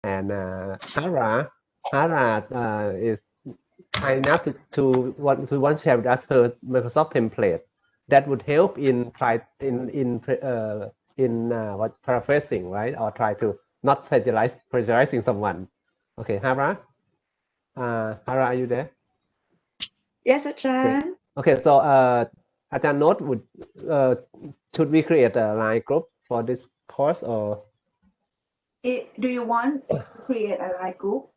and Hara is kind enough to want to share with us her Microsoft template that would help in what paraphrasing, right, or try to not plagiarizing someone. Okay, Hara, are you there? Yes, Achan. Okay, so Ajahn Note would should we create a line group for this course or Do you want to create a live group?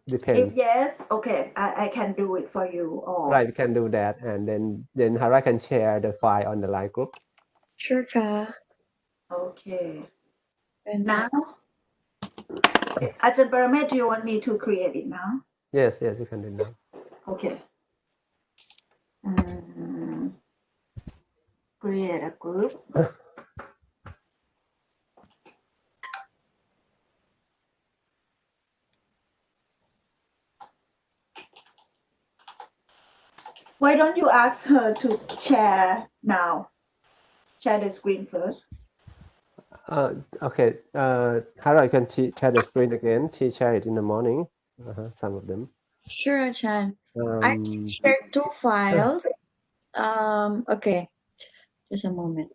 depends. If yes, okay, I can do it for you. Or Right, we can do that, and then Hara can share the file on the line group. Sure, Ka. okay. And Now, Ajahn Paramet, do you want me to create it now? Yes, you can do now. Okay. Create a group. Why don't you ask her to share now? Share the screen first. Okay, Hara, can share the screen again? She shared it in the morning, some of them. sure, Achan. I shared 2 files. Okay, just a moment.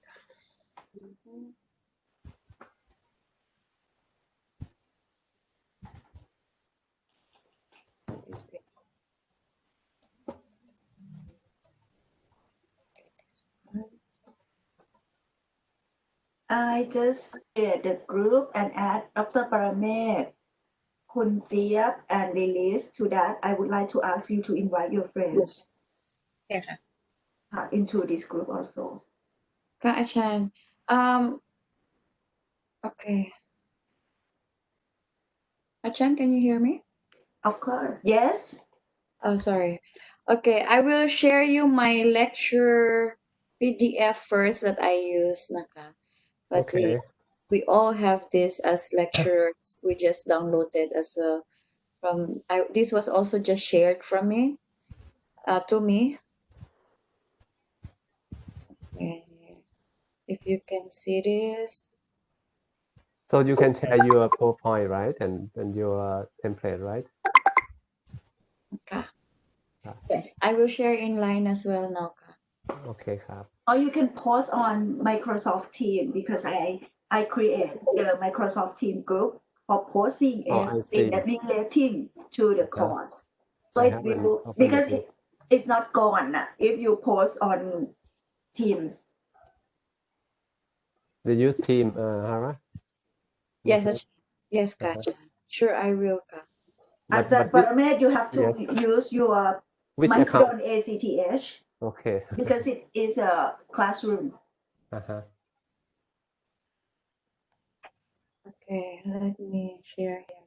I just create the group and add Dr. Paramet, Kun Jiap, and Lilis to that. I would like to ask you to invite your friends Yeah. Into this group also. Ka Achan. Okay. Achan, can you hear me? Of course, yes. Oh, sorry. Okay, I will share you my lecture PDF first that I use, Naka. But Okay. we all have this as lectures. We just downloaded as well from. This was also just shared from me, to me. Okay. If you can see this. So you can share your PowerPoint, right, and your template, right? Okay. Yes, I will share in line as well now. Okay,ครับ. Or you can post on Microsoft Team because I create the Microsoft Team group for posting Oh, I everything see. that relating to the course. So I it haven't will opened because it yet. it's not gone if you post on Teams. They use Team, Hara? Yes, yes, Ka. Sure, I will, Ka. Ajahn Paramet, you have to use your Which account? ACTH Okay. because it is a classroom. Okay, let me share here.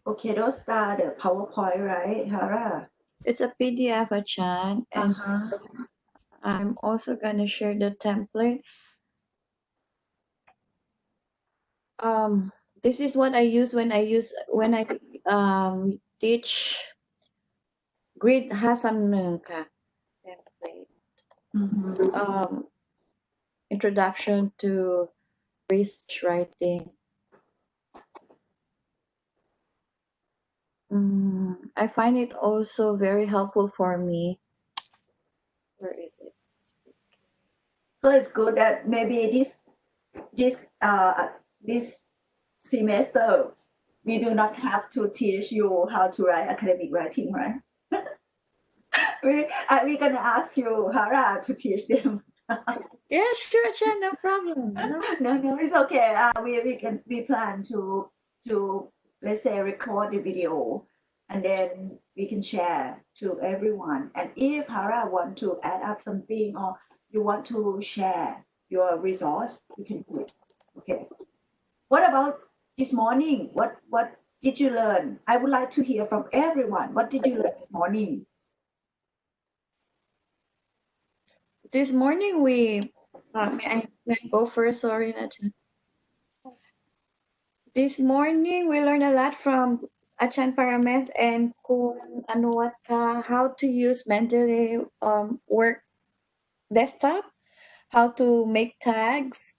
Okay, those are the PowerPoint, right, Hara? It's a PDF, Achan, and I'm also gonna share the template. This is what I use when I teach Grid Hasan ka template. Introduction to research writing. I find it also very helpful for me. Where is it? So it's good that maybe this semester we do not have to teach you how to write academic writing, right? We're gonna ask you, Hara, to teach them. Yeah, sure, Chan, no problem. No, it's okay. We plan to let's say record the video, and then we can share to everyone. And if Hara want to add up something or you want to share your resource, you can do it. Okay. What about this morning? What did you learn? I would like to hear from everyone. What did you learn this morning? This morning we may I go first? Sorry, Najan. This morning we learned a lot from Achan Paramesh and Kun Anuwatka how to use Mendeley work desktop, how to make tags.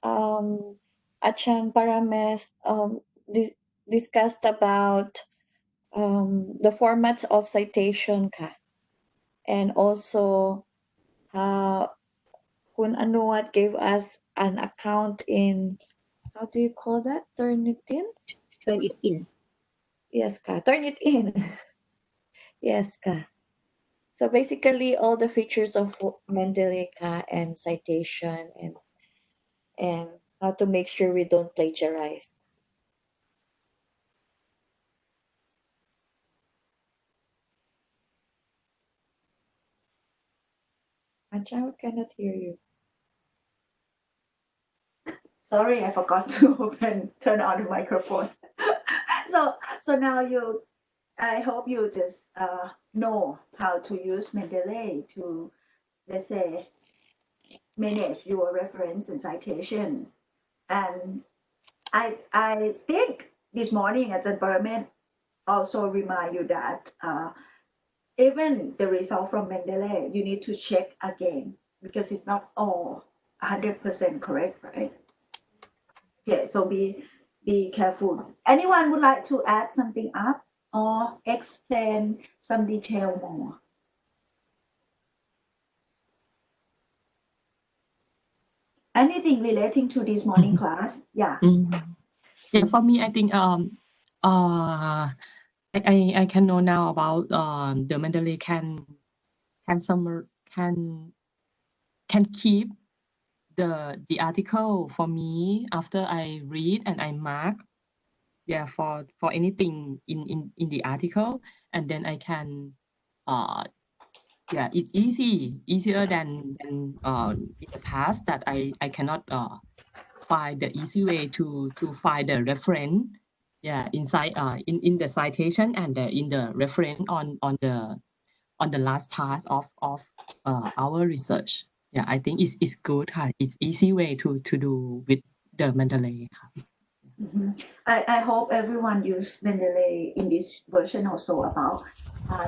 Achan Paramesh discussed about the formats of citation ka. And also Kun Anuwat gave us an account in, how do you call that? Turn it in? Turn it in. Yes, ka. Turn it in. Yes, ka. So basically, all the features of Mendeley ka and citation and how to make sure we don't plagiarize. Achan, we cannot hear you. Sorry, I forgot to turn on the microphone. So now I hope you just know how to use Mendeley to, let's say, manage your reference and citation. And I think this morning Ajahn Paramet also remind you that even the result from Mendeley, you need to check again because it's not all 100% correct, right? Okay, so be careful. Anyone would like to add something up or explain some detail more? Anything relating to this morning class? Yeah. Yeah, for me, I think I can know now about the Mendeley can keep the article for me after I read and I mark, yeah, for anything in the article, and then I can yeah, it's easier than in the past that I cannot find the easy way to find the reference, yeah, inside in the citation and in the reference on the last part of our research. Yeah, I think it's good. It's easy way to do with the Mendeley. Mhm. I hope everyone use Mendeley in this version also about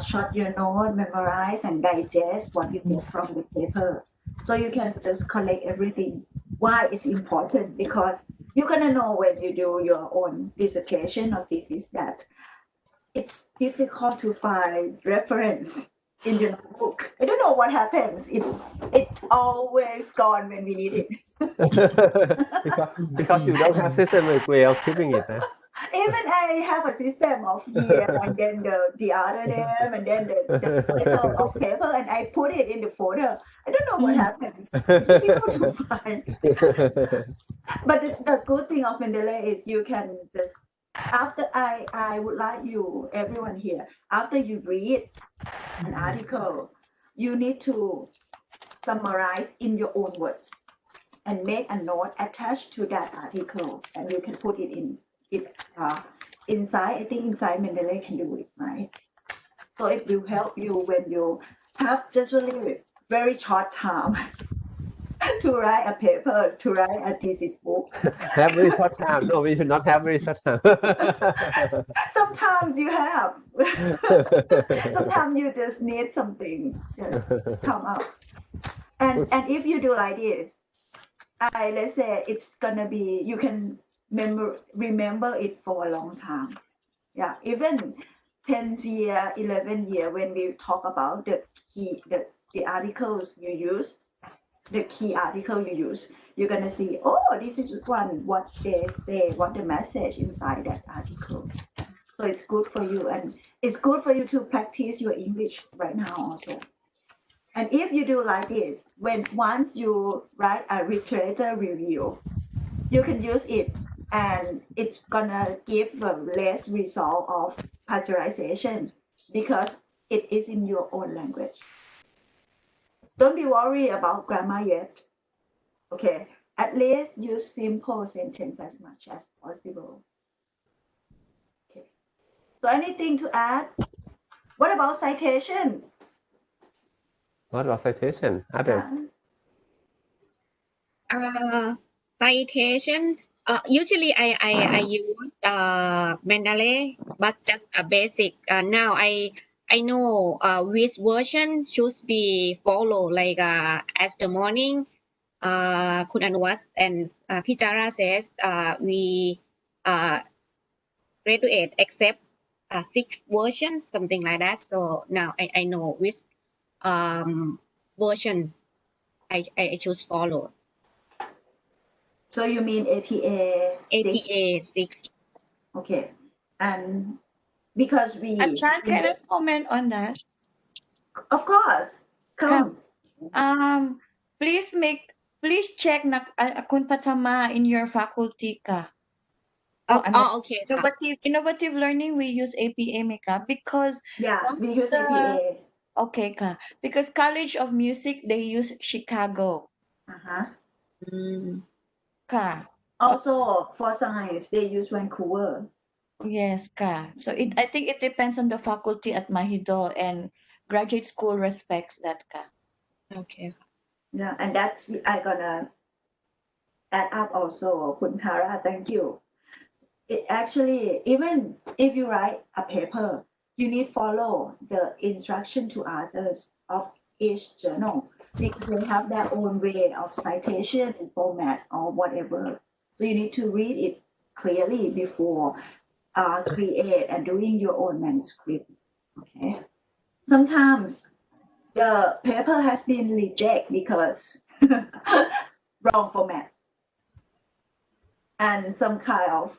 short your note, memorize and digest what you get from the paper. So you can just collect everything. Why it's important? Because you're gonna know when you do your own dissertation or thesis that it's difficult to find reference in your notebook. I don't know what happens. It's always gone when we need it. because you don't have systematic way of keeping it. Even I have a system of year and then the other name and then the title of paper and I put it in the folder. I don't know what happens. It's difficult to find. But the good thing of Mendeley is you can just after I would like you everyone here after you read an article you need to summarize in your own words and make a note attached to that article and you can put it in inside. I think inside Mendeley can do it, right? So it will help you when you have just really very short time to write a paper, to write a thesis book. Have very short time. No, we should not have very short time. Sometimes you have. Sometimes you just need something just come up. And if you do like this, let's say it's gonna be you can remember it for a long time. Yeah, even 10 year, 11 year when we talk about the key the articles you use, the key article you use, you're gonna see, oh, this is what they say, what the message inside that article. So it's good for you and it's good for you to practice your English right now also. And if you do like this, once you write a literature review, you can use it and it's gonna give less result of plagiarization because it is in your own language. Don't be worried about grammar yet. Okay, at least use simple sentence as much as possible. So anything to add? What about citation? What about citation? Others? Citation. Usually I use Mendeley, but just a basic. Now I know which version should be follow. Like as the morning, Kun Anuwas and Pichara says we graduate accept 6 version, something like that. So now I know which version I choose follow. So you mean APA 6? APA 6. Okay. And because we... Achan, can I comment on that? Of course. Come. Please check Kun Patama in your faculty ka. Okay. Innovative learning, we use APA makeup because Yeah, we use APA. okay ka. Because College of Music, they use Chicago ka. Also, for science, they use Vancouver. Yes ka. So I think it depends on the faculty at Mahido, and graduate school respects that ka. Okay. Yeah, and that's I gonna add up also, Kun Tara, thank you. It actually, even if you write a paper, you need follow the instruction to others of each journal because they have their own way of citation and format or whatever. So you need to read it clearly before create and doing your own manuscript. Okay. Sometimes the paper has been rejected because wrong format and some kind of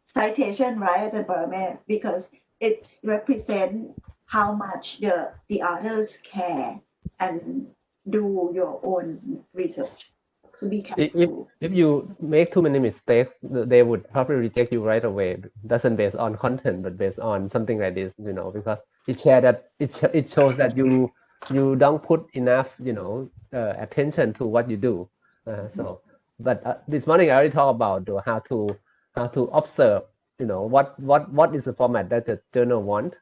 citation, right, as a because it represents how much the others care and do your own research. So be careful. If you make too many mistakes, they would probably reject you right away. It doesn't based on content, but based on something like this, because it shows that you don't put enough, attention to what you do. But this morning I already talked about how to observe, what is the format that the journal want,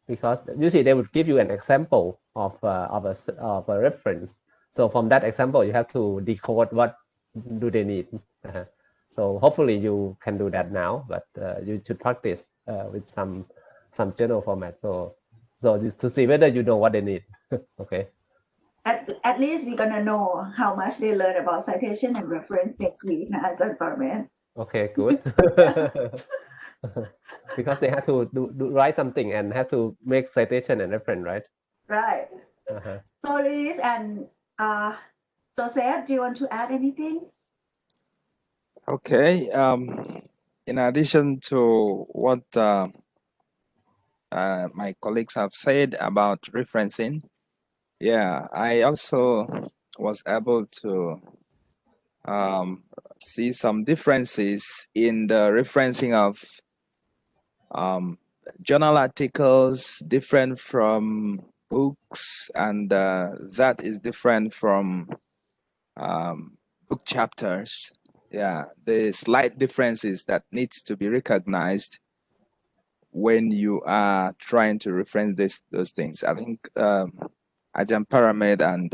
because usually they would give you an example of a reference. So from that example, you have to decode what do they need. So hopefully you can do that now, but you should practice with some journal format. So just to see whether you know what they need. Okay. At least we're gonna know how much they learn about citation and reference next week as a department. Okay, good. Because they have to write something and have to make citation and reference, right? Right. So Liz and Joseph, do you want to add anything? Okay. In addition to what my colleagues have said about referencing, I also was able to see some differences in the referencing of journal articles different from books, and that is different from book chapters. The slight differences that needs to be recognized when you are trying to reference those things. I think Ajahn Paramed and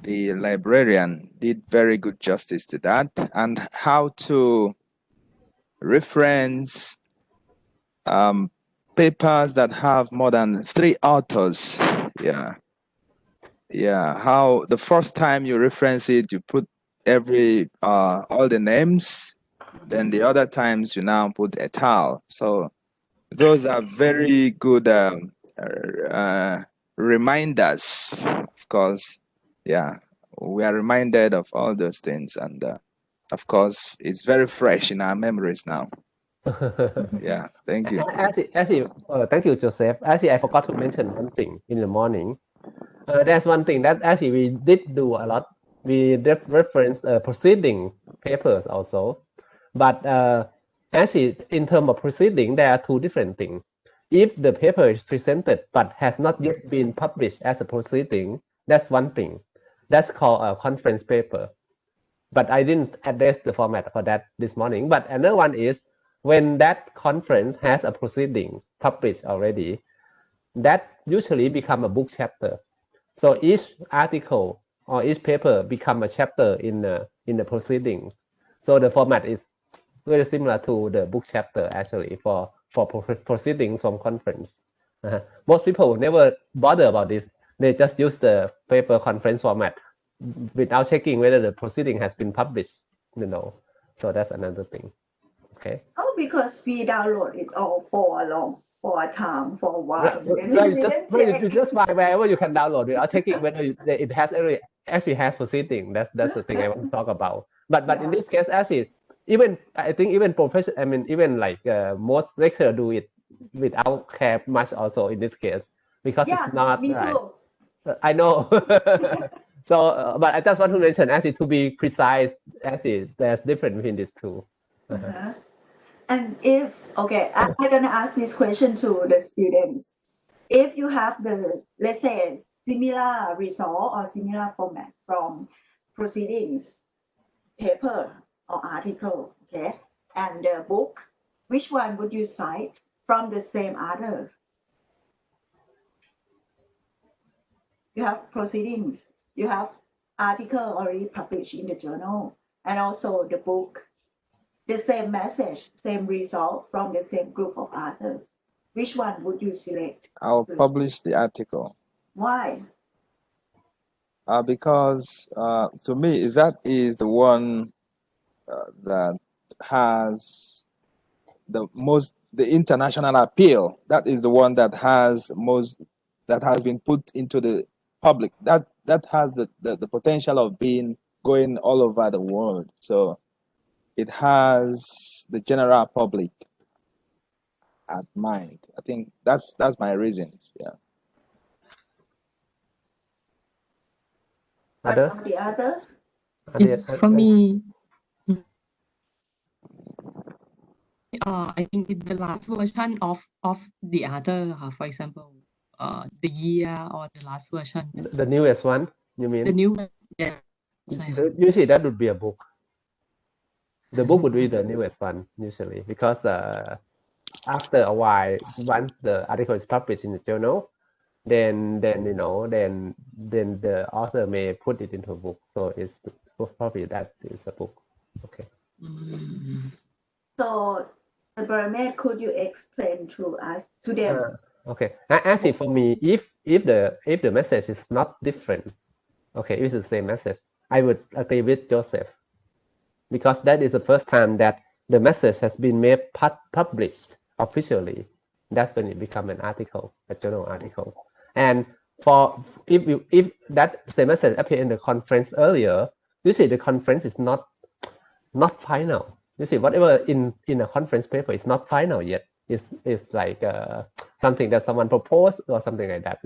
the librarian did very good justice to that, and how to reference papers that have more than 3 authors. How the first time you reference it, you put all the names, then the other times you now put et al. So those are very good reminders. Of course, we are reminded of all those things, and of course, it's very fresh in our memories now. Thank you. Thank you, Joseph. Actually, I forgot to mention one thing in the morning. That's one thing that actually we did do a lot. We reference proceeding papers also, but actually in terms of proceeding, there are 2 different things. If the paper is presented but has not yet been published as a proceeding, that's one thing. That's called a conference paper. But I didn't address the format for that this morning. But another one is when that conference has a proceeding published already, that usually become a book chapter. So each article or each paper become a chapter in the proceeding. So the format is very similar to the book chapter actually for proceedings from conference. Most people never bother about this. They just use the paper conference format without checking whether the proceeding has been published. So that's another thing. Okay. Oh, because we download it all for a time, for a while. You just find wherever you can download without checking whether it has actually has proceeding. That's the thing I want to talk about. But in this case, actually, I think even profession. I mean, even like most lecturers do it without care much. Also in this case, because it's not me right. too. I know. So, but I just want to mention, actually, to be precise, actually, there's difference between these two. And if, okay, I'm going to ask this question to the students. If you have the, let's say, similar result or similar format from proceedings, paper or article, okay, and the book, which one would you cite from the same author? You have proceedings, you have article already published in the journal, and also the book, the same message, same result from the same group of authors. Which one would you select? I'll publish the article. Why? Because to me, that is the one that has the international appeal. That is the one that has been put into the public. That has the potential of going all over the world. So it has the general public at mind. I think that's my reasons. Yeah. Others? The others? It's for me. I think it's the last version of the other, for example, the year or the last version. The newest one, you mean? The new, yeah. Usually that would be a book. The book would be the newest one usually, because after a while, once the article is published in the journal, then the author may put it into a book. So it's probably that is a book. Okay. So, Burmese, could you explain to us, to them? Okay. Actually, for me, if the message is not different, okay, if it's the same message, I would agree with Joseph, because that is the first time that the message has been made published officially. That's when it becomes an article, a journal article. And if that same message appear in the conference earlier, usually the conference is not final. Usually whatever in a conference paper is not final yet. It's like something that someone proposed or something like that,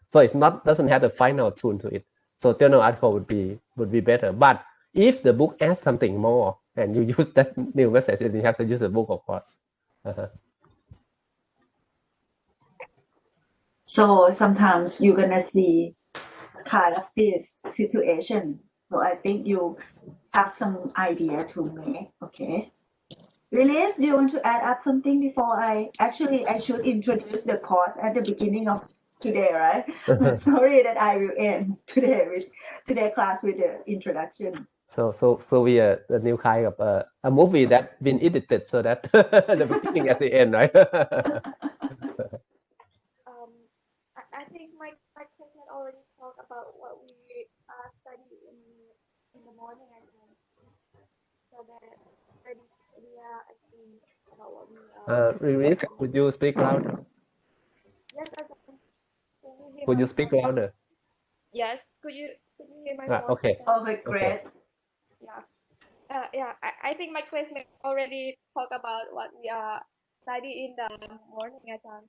So it's doesn't have the final tune to it. So journal article would be better. But if the book adds something more and you use that new message, then you have to use the book, of course. So sometimes you're gonna see kind of this situation. So I think you have some idea to make. Okay. Lilis, do you want to add up something before I should introduce the course at the beginning of today, right? But sorry that I will end today class with the introduction. So we are a new kind of a movie that been edited so that the beginning as the end, right? I think my class had already talked about what we study in the morning, I think. So that already I think about what we Riris, could you speak louder? Yes, I can. Could you speak louder? Yes. Could you hear my voice? Okay. Okay, great. Yeah. I think my classmate already talked about what we study in the morning at time.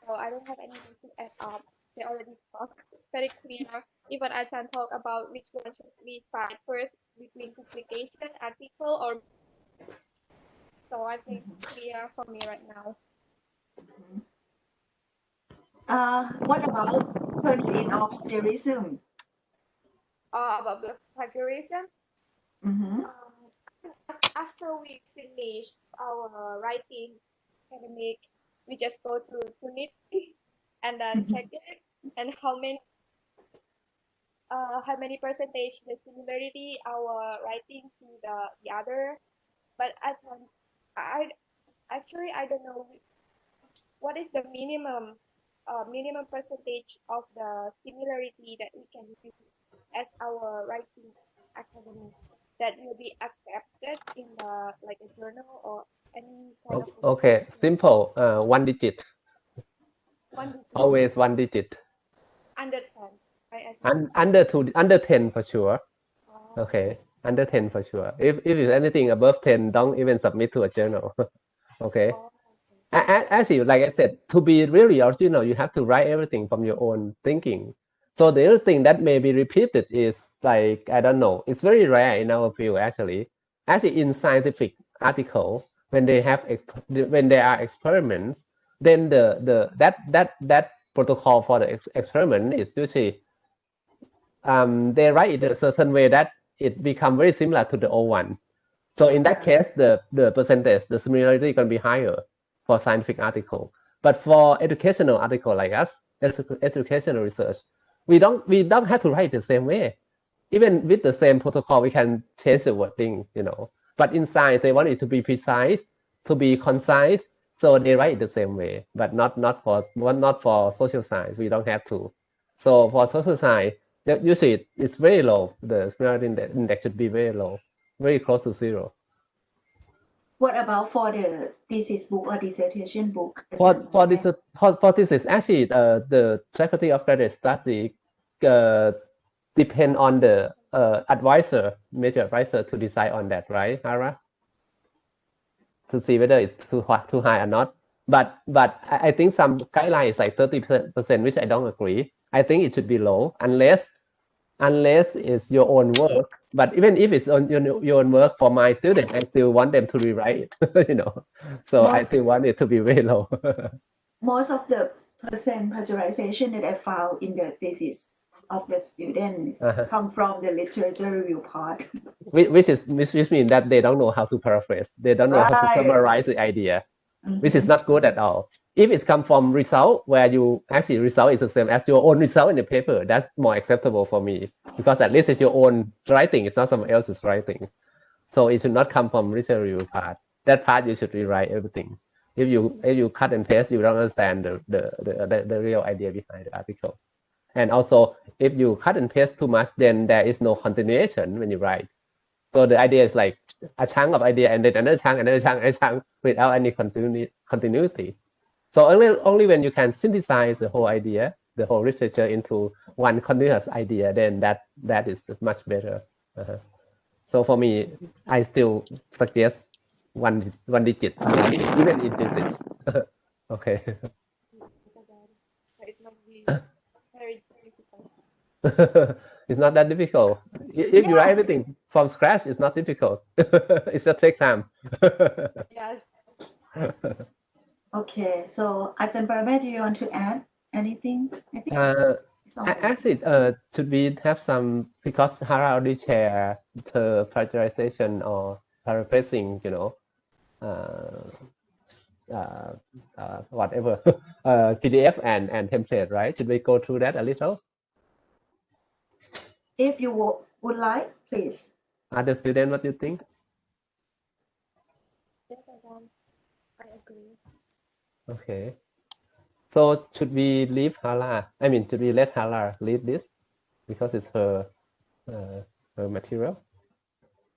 So I don't have anything to add up. They already talked very clear. Even I can talk about which one should we cite first between publication, article, or so I think it's clear for me right now. What about turning in of plagiarism? About the plagiarism. After after we finish our writing academic, we just go to Nit and then check it and how many percentage the similarity our writing to the other. But I actually I don't know what is the minimum percentage of the similarity that we can use as our writing academy that will be accepted in the like a journal or any kind of Okay, publication. simple. 1 digit. 1 digit Always 1 digit. under 10. Right? Under 10 for sure. Oh, Okay, under 10 for sure. If it's anything above 10, don't even submit to a journal. Okay. oh, okay. Actually, like I said, to be really original, you have to write everything from your own thinking. So the other thing that may be repeated is like, I don't know, it's very rare in our field actually. Actually, in scientific article, when they have when there are experiments, then that protocol for the experiment is usually they write it in a certain way that it become very similar to the old one. So in that case, the percentage, the similarity can be higher for scientific article. But for educational article like us, educational research, we don't have to write the same way. Even with the same protocol, we can change the wording, you know. But in science, they want it to be precise, to be concise, so they write it the same way. But not for social science. We don't have to. So for social science, usually it's very low. The similarity index should be very low, very close to 0. What about for the thesis book or dissertation book? For this is actually the faculty of graduate study depend on the major advisor to decide on that, right, Hara? To see whether it's too high or not. But I think some guidelines like 30%, which I don't agree. I think it should be low unless it's your own work. But even if it's on your own work for my student, I still want them to rewrite it, you know. So I still want it to be very low. Most of the percent plagiarization that I found in the thesis of the students come from the literature review part. which means that they don't know how to paraphrase. They don't know how to summarize the idea, which is not good at all. If it's come from result where you actually result is the same as your own result in the paper, that's more acceptable for me because at least it's your own writing. It's not someone else's writing. So it should not come from literature review part. That part you should rewrite everything. If you cut and paste, you don't understand the real idea behind the article. And also, if you cut and paste too much, then there is no continuation when you write. So the idea is like a chunk of idea and then another chunk without any continuity. So only when you can synthesize the whole idea, the whole literature into one continuous idea, then that is much better. So for me, I still suggest one digit, even in thesis. Okay. It might be very difficult. It's not that difficult. If you write everything from scratch, it's not difficult. It just takes time. Yes. Okay, so Ajahn Parame, do you want to add anything? I think it's all good. Actually, should we have some, because Hara already shared the plagiarization or paraphrasing, you know, whatever, PDF and template, right? Should we go through that a little? If you would like, please. Other students, what do you think? Yes, I agree. Okay. So should we leave Hala? I mean, should we let Hala lead this because it's her material?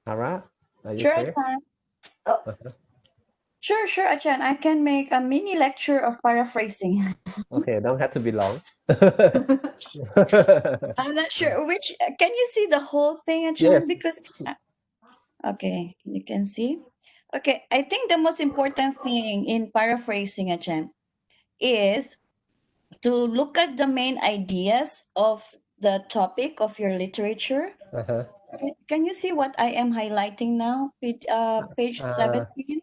Hara, are you Sure, clear? Ajahn. Sure, Ajahn. I can make a mini lecture of paraphrasing. Okay, don't have to be long. I'm not sure which. Can you see the whole thing, Ajahn? Yes. Because okay, you can see. Okay, I think the most important thing in paraphrasing, Ajahn, is to look at the main ideas of the topic of your literature. Can you see what I am highlighting now? Page 17.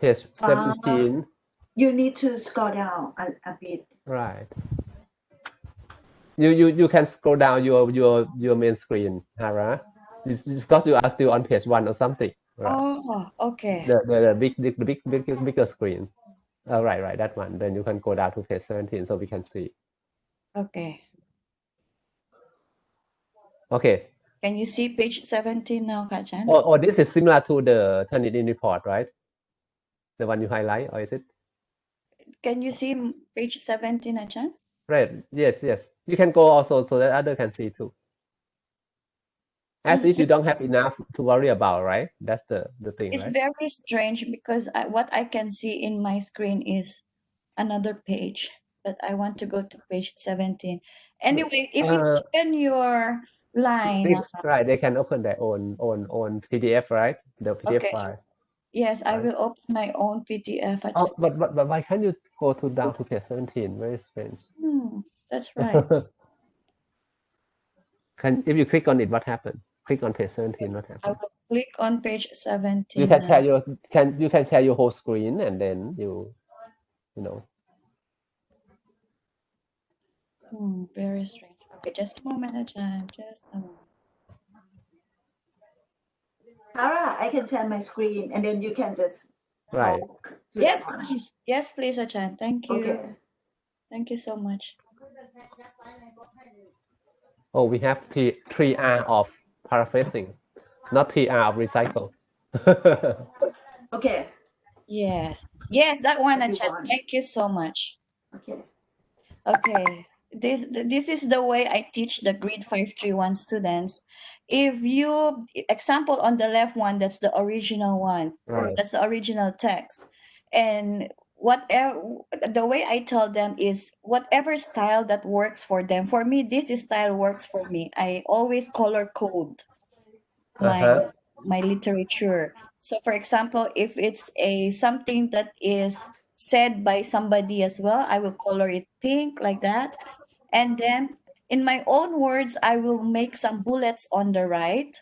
Page 17. You need to scroll down a bit. Right. You can scroll down your main screen, Hara, because you are still on page 1 or something. Right. Oh, okay. The bigger screen. Right, that one. Then you can go down to page 17 so we can see. Okay. Okay. Can you see page 17 now, Kachan? Or this is similar to the Turnitin report, right? The one you highlight, or is it? Can you see page 17, Achan? Right. Yes. You can go also so that other can see too. As if you don't have enough to worry about, right? That's the thing, It's right? very strange because what I can see in my screen is another page, but I want to go to page 17. Anyway, if you open your line, Right, they can open their own PDF, right? The PDF okay. file. Yes, I Right. will open my own PDF. Oh, but why can't you go to down to page 17? Very strange. That's right. If you click on it, what happened? Click on page 17, what I happened? will click on page 17. You can share you can share your whole screen and then you know. Very strange. Okay, just a moment, Ajahn. Just a moment. Hara, I can share my screen and then you can just Right. talk to Yes, that one. please. Yes, please, Ajahn. Thank you. Okay. Thank you so much. Oh, we have three R of paraphrasing, not 3R of recycle. Okay. Yes, that one, Ajahn. Everyone. Thank you so much. Okay. Okay, this is the way I teach the grade 531 students. If you example on the left one, that's the original one, Right. that's the original text, and whatever the way I tell them is whatever style that works for them. For me, this style works for me. I always color code my literature. So for example, if it's a something that is said by somebody as well, I will color it pink like that. And then in my own words, I will make some bullets on the right,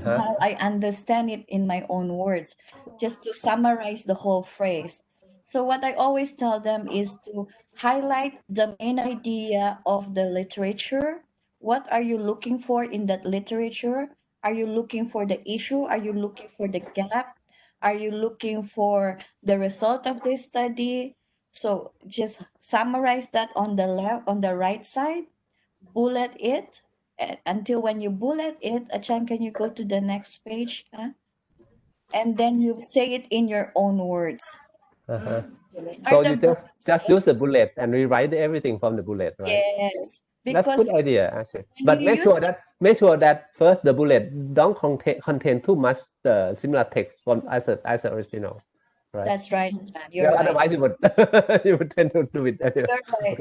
how I understand it in my own words, just to summarize the whole phrase. So what I always tell them is to highlight the main idea of the literature. What are you looking for in that literature? Are you looking for the issue? Are you looking for the gap? Are you looking for the result of this study? So just summarize that on the left, on the right side, bullet it until when you bullet it, Achan, can you go to the next page? And then you say it in your own words. So you just use the bullet and rewrite everything from the bullet, right? Yes, That's because good idea actually. when But you make use sure that first the bullet don't contain too much similar text from as a original, right? that's right, Achan, you're right. Otherwise you would you would tend to do it anyway. You're right.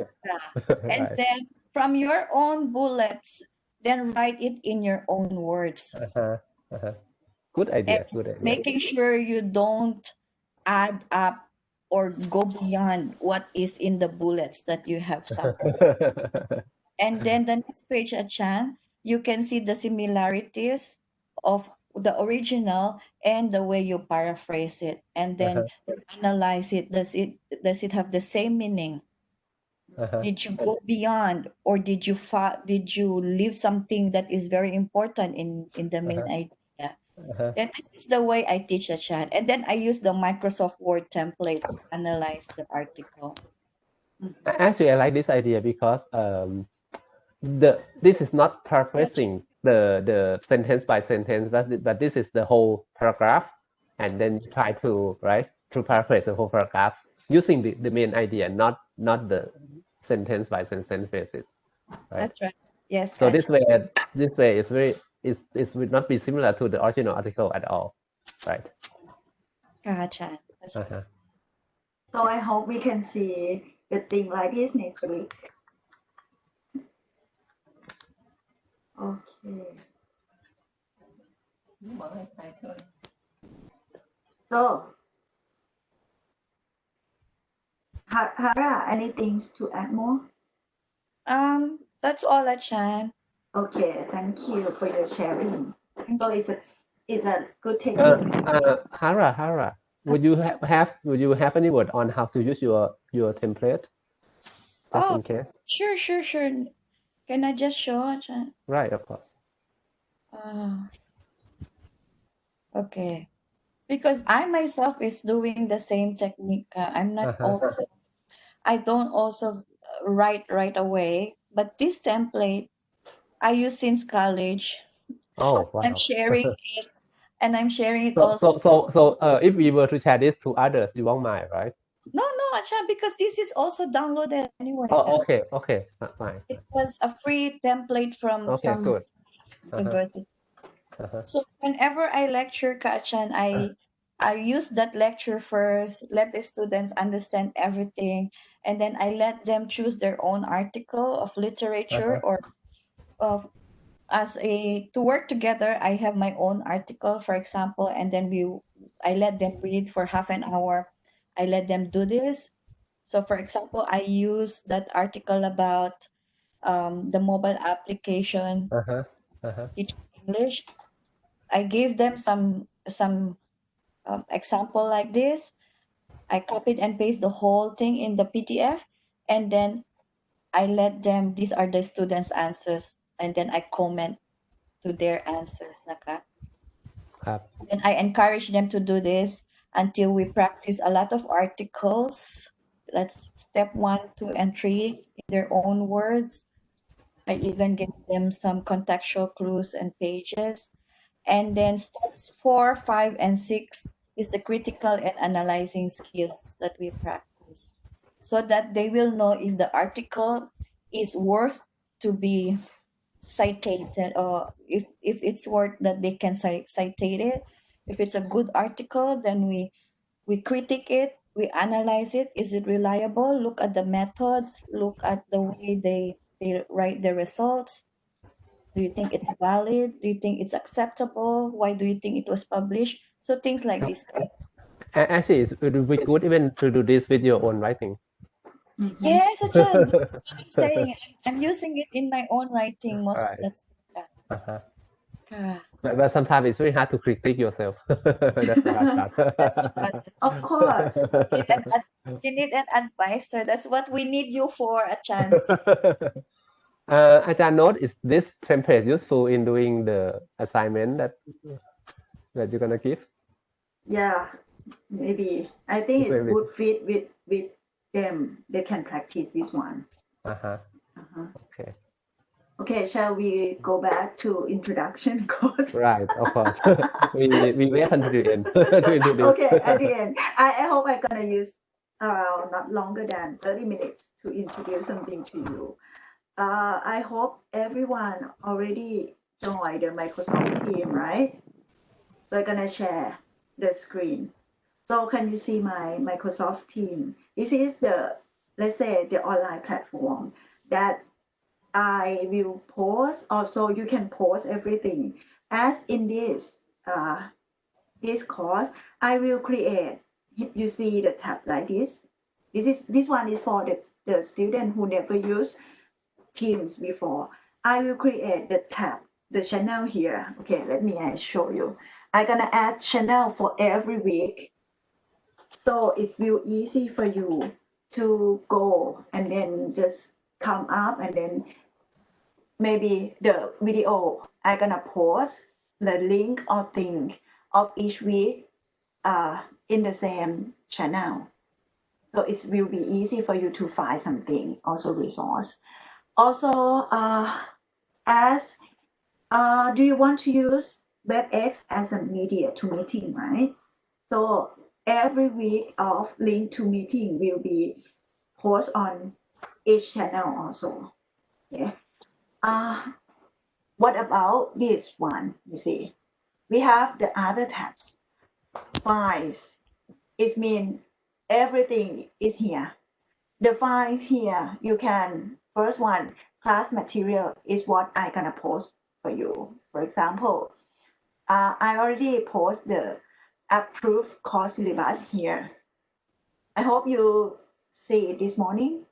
Okay. And then from your own bullets, then write it in your own words. Good idea. And making sure you don't add up or go beyond what is in the bullets that you have summarized. And then the next page, Achan, you can see the similarities of the original and the way you paraphrase it, and then analyze it. Does it have the same meaning? Did you go beyond, or did you leave something that is very important in the main idea? Then this is the way I teach a chat, and then I use the Microsoft Word template to analyze the article. Actually, I like this idea because this is not paraphrasing the sentence by sentence, but this is the whole paragraph, and then you try to paraphrase the whole paragraph using the main idea, not the sentence by sentence basis. Right? That's right. Yes. So this way it would not be similar to the original article at all, right? Gotcha. That's right. So I hope we can see the thing like this next week. Okay. So, Hara, anything to add more? That's all, Achan. Okay, thank you for your sharing. So it's a good technique. Hara, would you have any word on how to use your template? Just in case. Sure. Can I just show, Achan? Right, of course. Okay. Because I myself is doing the same technique. I'm not also, I don't also write right away, but this template I use since college. Oh, I'm wow. sharing it, and I'm sharing it So, also. if we were to share this to others, you won't mind, right? No, Acha, because this is also downloaded anyway. Oh, okay, fine. It was a free template from Okay, good. university. Uh-huh. So whenever I lecture, Kachan, I use that lecture first, let the students understand everything, and then I let them choose their own article of literature or of as a to work together. I have my own article, for example, and then I let them read for half an hour. I let them do this. So, for example, I use that article about the mobile application Uh-huh. Uh-huh. teach English. I gave them some example like this. I copied and paste the whole thing in the PDF, and then I let them. These are the students' answers, and then I comment to their answers. Naka.ครับ And I encourage them to do this until we practice a lot of articles. Let's step 1, 2, and 3 in their own words. I even give them some contextual clues and pages. And then steps 4, 5, and 6 is the critical and analyzing skills that we practice, so that they will know if the article is worth to be cited, or if it's worth that they can cite it. If it's a good article, then we critique it, we analyze it. Is it reliable? Look at the methods, look at the way they write the results. Do you think it's valid? Do you think it's acceptable? Why do you think it was published? So things like this. Actually, it would be good even to do this with your own writing. Yes, Achan, this is what I'm saying. I'm using it in my own writing most of Right. the time. Uh-huh. Ah, But sometimes it's very hard to critique yourself. That's the hard part. that's right. Of course. You need an advisor. That's what we need you for, a chance. Ajahn note, is this template useful in doing the assignment that you're gonna give? Yeah, maybe. I think it Maybe. would fit with them. They can practice this one. Uh-huh. Uh-huh. Okay. Okay, shall we go back to introduction course? Right, of course. we wait until the end to introduce. Okay, at the end. I hope I'm gonna use not longer than 30 minutes to introduce something to you. I hope everyone already joined the Microsoft team, right? So I'm gonna share the screen. So can you see my Microsoft team? This is the, let's say, the online platform that I will post. Also, you can post everything. As in this course, I will create. You see the tab like this. This one is for the student who never used Teams before. I will create the tab, the channel here. Okay, let me show you. I'm gonna add channel for every week, so it will easy for you to go and then just come up, and then maybe the video I'm gonna post the link or thing of each week in the same channel. So it will be easy for you to find something, also resource. Also, as do you want to use WebEx as a media to meeting, right? So every week of link to meeting will be posted on each channel also. Yeah. What about this one? You see, we have the other tabs. Files. It means everything is here. The files here, you can, first one, class material is what I'm gonna post for you. For example, I already post the approved course syllabus here. I hope you see it this morning.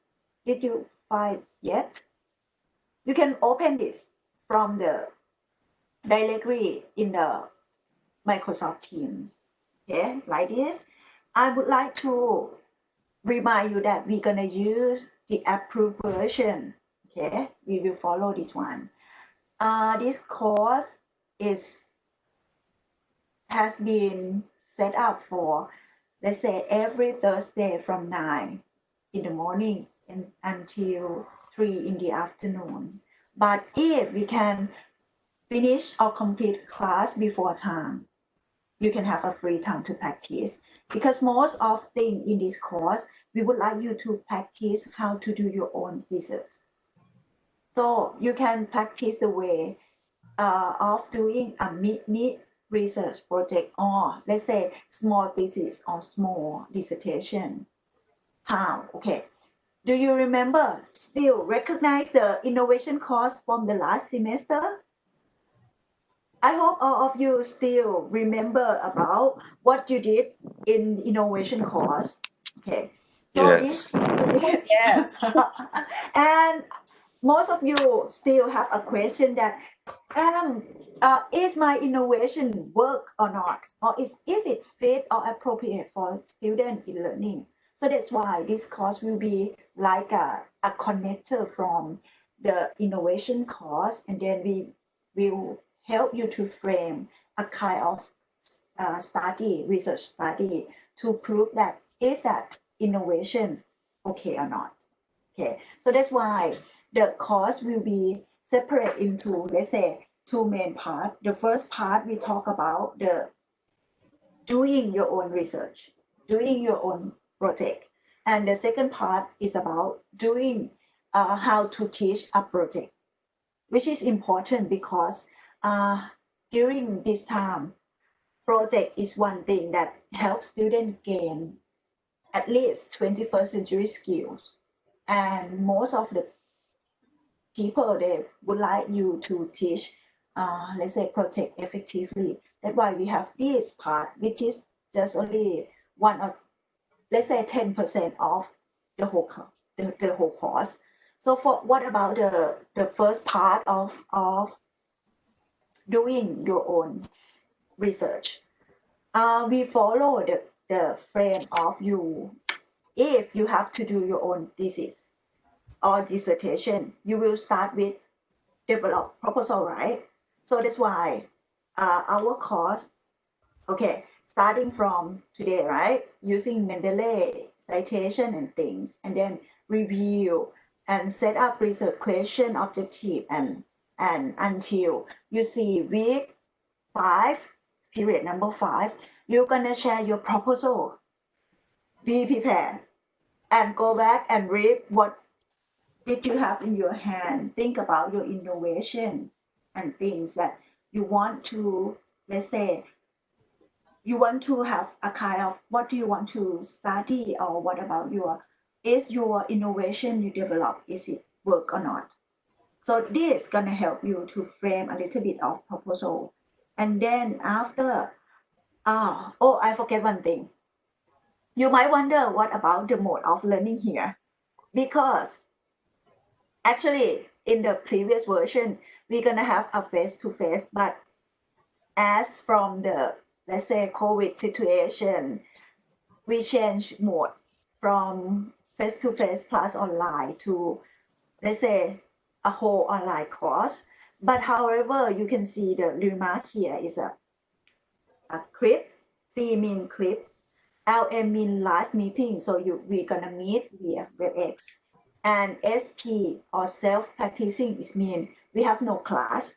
Did you find yet? You can open this from the directly in the Microsoft Teams. Okay, like this. I would like to remind you that we're gonna use the approved version. Okay, we will follow this one. This course is has been set up for, let's say, every Thursday from 9 in the morning until 3 in the afternoon. But if we can finish or complete class before time, you can have a free time to practice. Because most of things in this course, we would like you to practice how to do your own research. So you can practice the way of doing a mini research project, or let's say small thesis or small dissertation. How? Okay. Do you remember, still recognize the innovation course from the last semester? I hope all of you still remember about what you did in innovation course. Okay. So Yes. Yes. and most of you still have a question that is my innovation work or not, or is it fit or appropriate for student in learning? So that's why this course will be like a connector from the innovation course, and then we will help you to frame a kind of research study to prove that is that innovation okay or not. Okay, so that's why the course will be separate into, let's say, two main parts. The first part we talk about the doing your own research, doing your own project, and the second part is about doing how to teach a project, which is important because during this time, project is one thing that helps students gain at least 21st century skills, and most of the people they would like you to teach let's say project effectively. That's why we have this part, which is just only one of, let's say, 10% of the whole course. So for what about the first part of doing your own research? We follow the frame of you. If you have to do your own thesis or dissertation, you will start with develop proposal, right? So that's why our course, okay, starting from today, right, using Mendeley citation and things, and then review and set up research question, objective, and until you see week 5, period number 5, you're gonna share your proposal. Be prepared and go back and read what did you have in your hand. Think about your innovation and things that you want to, let's say, you want to have a kind of what do you want to study, or what about is your innovation you develop, is it work or not? So this is gonna help you to frame a little bit of proposal. And then after, I forget one thing. You might wonder what about the mode of learning here, because actually in the previous version we're gonna have a face-to-face, but as from the, let's say, COVID situation, we change mode from face-to-face plus online to, let's say, a whole online course. But however, you can see the remark here is a clip. C mean clip, LM mean live meeting, so we're gonna meet via WebEx. And SP or self-practicing is mean we have no class.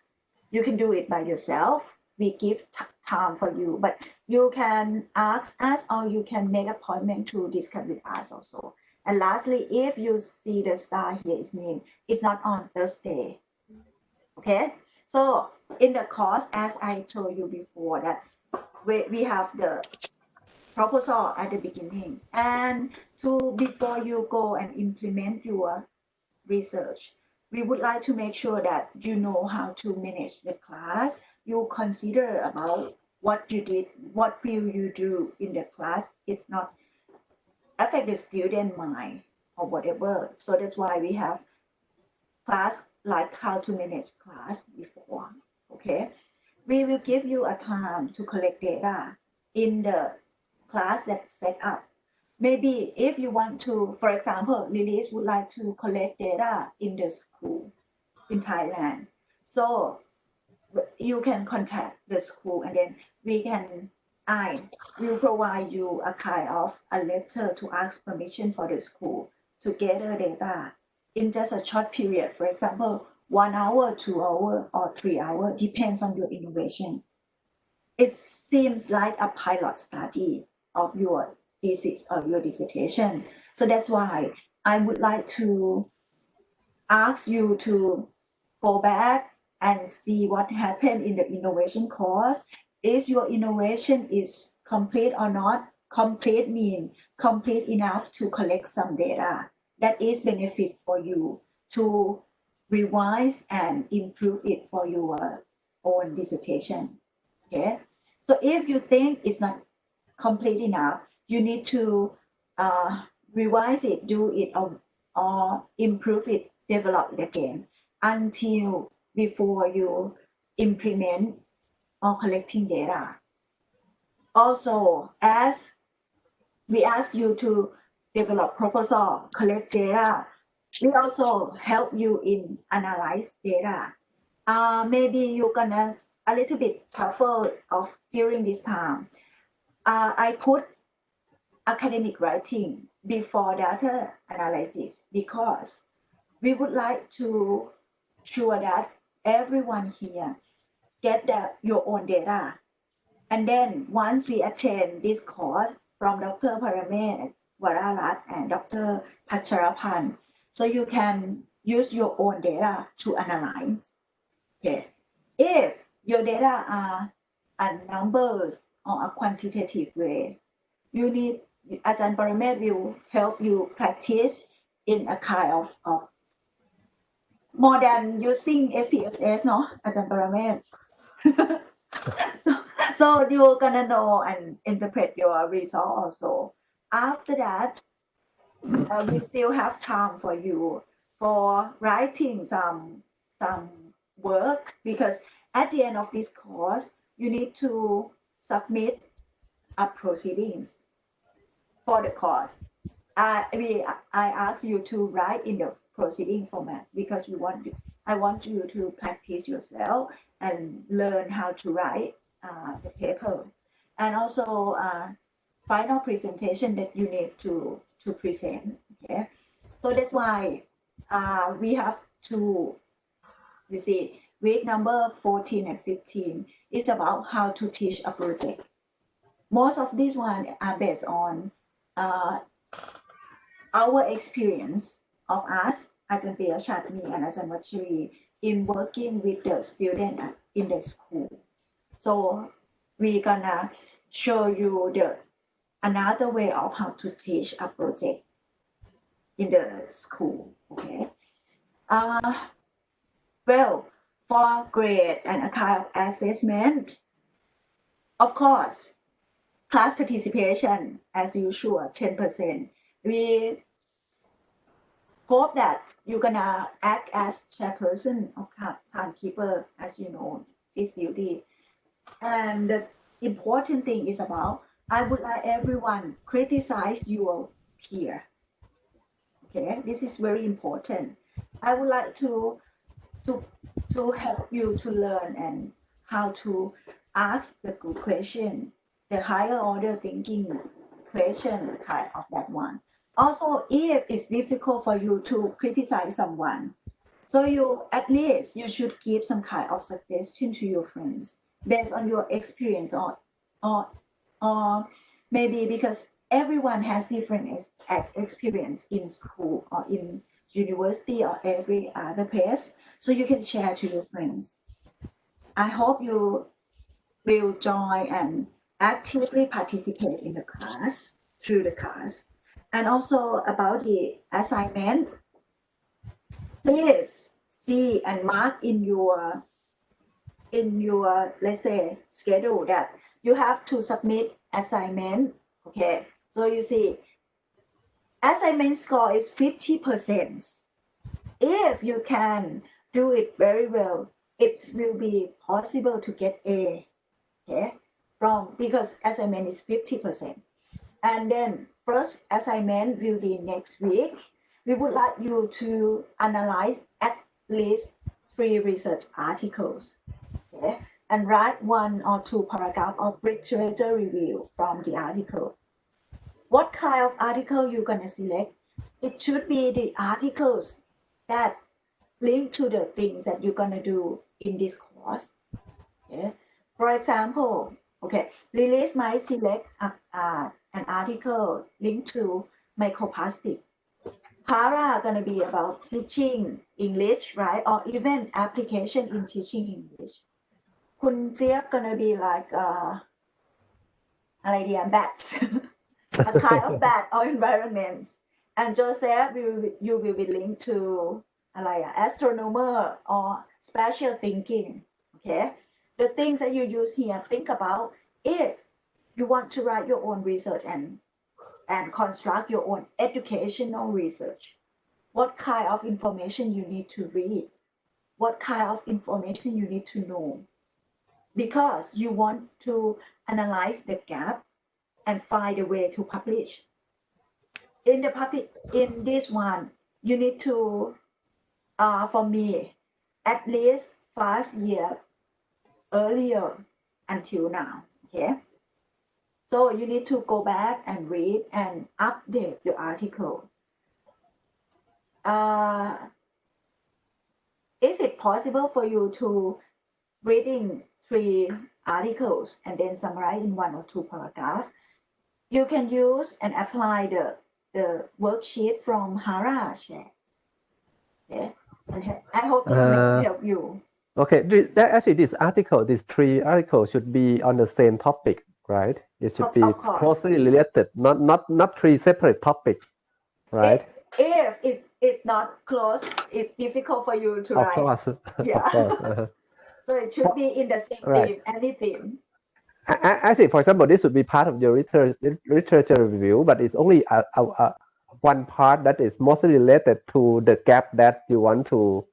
You can do it by yourself. We give time for you, but you can ask us or you can make appointment to discuss with us also. And lastly, if you see the star here, it means it's not on Thursday. Okay, so in the course, as I told you before, that we have the proposal at the beginning, and before you go and implement your research, we would like to make sure that you know how to manage the class. You consider about what you did, what will you do in the class. It's not affect the student mind or whatever. So that's why we have class like how to manage class before. Okay, we will give you a time to collect data in the class that's set up. Maybe if you want to, for example, Lilis would like to collect data in the school in Thailand. So you can contact the school, and then I will provide you a kind of a letter to ask permission for the school to gather data in just a short period. For example, 1 hour, 2 hour, or 3 hour, depends on your innovation. It seems like a pilot study of your thesis or your dissertation. So that's why I would like to ask you to go back and see what happened in the innovation course. Is your innovation is complete or not? Complete mean complete enough to collect some data that is benefit for you to revise and improve it for your own dissertation. Okay. So if you think it's not complete enough, you need to revise it, do it, or improve it, develop it again until before you implement or collecting data. Also, as we ask you to develop proposal, collect data, we also help you in analyze data. Maybe you're gonna a little bit suffer of during this time. I put academic writing before data analysis because we would like to sure that everyone here get your own data. And then once we attend this course from Dr. Paramet Wararat and Dr. Pacharapan, so you can use your own data to analyze. Okay. If your data are numbers or a quantitative way, you need Ajahn Paramet will help you practice in a kind of more than using SPSS, no, Ajahn Paramet. so you're gonna know and interpret your result also. After that, we still have time for you for writing some work, because at the end of this course, you need to submit a proceedings for the course. I ask you to write in the proceeding format because I want you to practice yourself and learn how to write the paper, and also final presentation that you need to present. Okay, so that's why we have to, you see, week number 14 and 15 is about how to teach a project. Most of these ones are based on our experience of us, Ajahn Piyachat, me, and Ajahn Vachiri, in working with the student in the school. So we're gonna show you another way of how to teach a project in the school. Okay. Well, for grade and a kind of assessment, of course, class participation as usual, 10%. We hope that you're gonna act as chairperson or timekeeper, as you know, this duty. And the important thing is about, I would like everyone criticize your peer. Okay, this is very important. I would like to help you to learn and how to ask the good question, the higher order thinking question type of that one. Also, if it's difficult for you to criticize someone, so at least you should give some kind of suggestion to your friends based on your experience, or maybe because everyone has different experience in school or in university or every other place, so you can share to your friends. I hope you will join and actively participate in the class, through the class. And also about the assignment, please see and mark in your let's say schedule that you have to submit assignment. Okay, so you see assignment score is 50%. If you can do it very well, it will be possible to get A. Okay, because assignment is 50%. And then first assignment will be next week. We would like you to analyze at least 3 research articles. Okay? And write 1 or 2 paragraphs of literature review from the article. What kind of article you're gonna select? It should be the articles that link to the things that you're gonna do in this course. Okay? For example, okay, Lilis might select an article linked to microplastic. Para gonna be about teaching English, right? Or even application in teaching English. Kun Jiep gonna be like bats, a kind of bat or environments. And Joseph, you will be linked to astronomer or spatial thinking. Okay, the things that you use here, think about if you want to write your own research and construct your own educational research. What kind of information you need to read? What kind of information you need to know? Because you want to analyze the gap and find a way to publish. In this one, you need to, for me, at least 5 years earlier until now. Okay. So you need to go back and read and update your article. Is it possible for you to reading 3 articles and then summarize in 1 or 2 paragraphs? You can use and apply the worksheet from Hara share. Okay, and I hope this may help you. Okay, actually this article, these 3 articles should be on the same topic, right? It should be closely related, not 3 separate topics, right? If it's not close, it's difficult for you to write. Of course. Yeah. Of course. So it should be in the same theme, anything. Actually, for example, this would be part of your literature review, but it's only one part that is mostly related to the gap that you want to,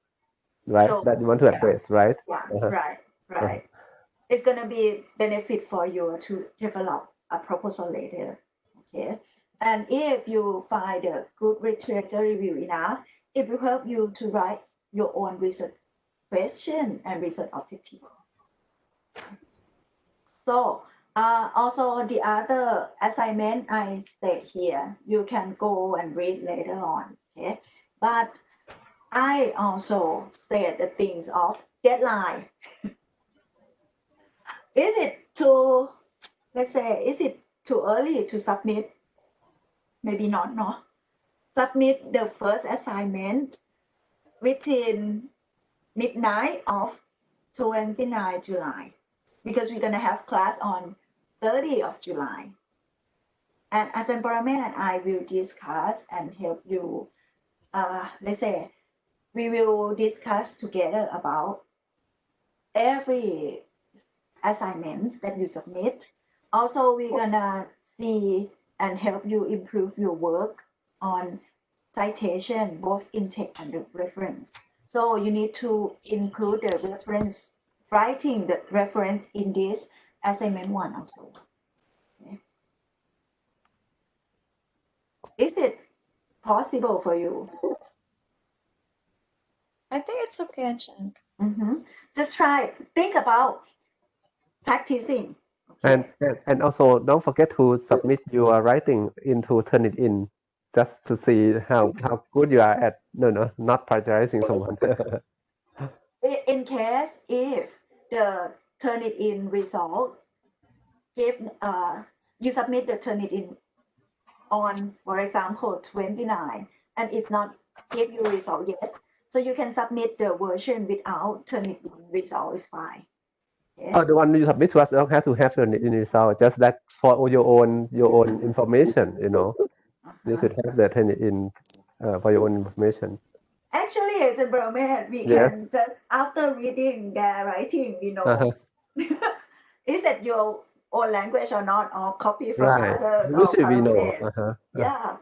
right? So, that you want to address, right? Yeah, right. It's gonna be benefit for you to develop a proposal later. Okay, and if you find a good literature review enough, it will help you to write your own research question and research objective. So also the other assignment I state here, you can go and read later on. Okay, but I also state the things of deadline. Is it too, let's say, is it too early to submit? Maybe not, no. Submit the first assignment within midnight of 29 July, because we're gonna have class on 30th of July. And Ajahn Paramet and I will discuss and help you, let's say, we will discuss together about every assignments that you submit. Also, we're gonna see and help you improve your work on citation, both intake and the reference. So you need to include the reference, writing the reference in this assignment 1 also. Okay. Is it possible for you? I think it's okay, Ajahn. Just try, think about practicing. Okay. And also don't forget to submit your writing into Turnitin, just to see how good you are at not plagiarizing someone. In case if the Turnitin result give you submit the Turnitin on, for example, 29, and it's not give you result yet, so you can submit the version without Turnitin result is fine. Okay. Oh, the one you submit to us don't have to have the result, just that for your own information, you should have the Turnitin for your own information. Actually, as a Burman, we can just, after reading their writing, is it your own language or not, or copy from others? Usually we know. Yeah.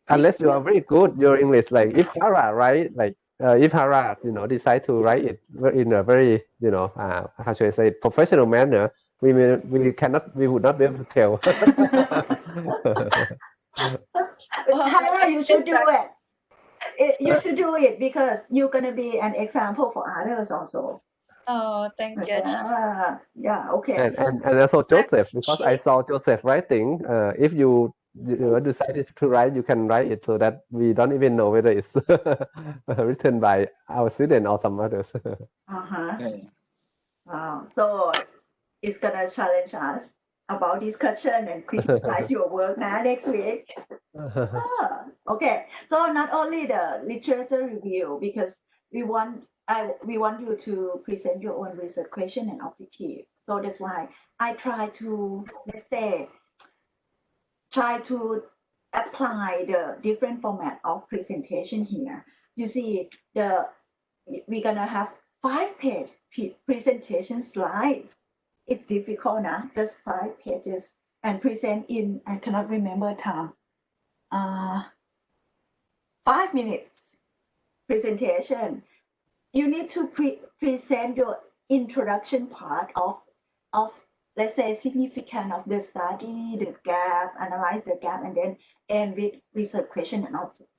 Unless you are very good, your English, like if Hara, right? Like if Hara, decide to write it in a very, how should I say, professional manner, we would not be able to tell. Hara, you should do it. You should do it because you're gonna be an example for others also. Oh, thank you. Yeah, okay. And also Joseph, because I saw Joseph writing. If you decided to write, you can write it so that we don't even know whether it's written by our student or some others. Uh-huh. Okay. Wow. So it's gonna challenge us about discussion and criticize your work next week. Okay. So not only the literature review, because we want you to present your own research question and objective. So that's why I try to, let's say, apply the different format of presentation here. You see, we're gonna have 5-page presentation slides. It's difficult now, just 5 pages, and present in, I cannot remember time, 5 minutes presentation. You need to present your introduction part of let's say significance of the study, the gap, analyze the gap, and then end with research question and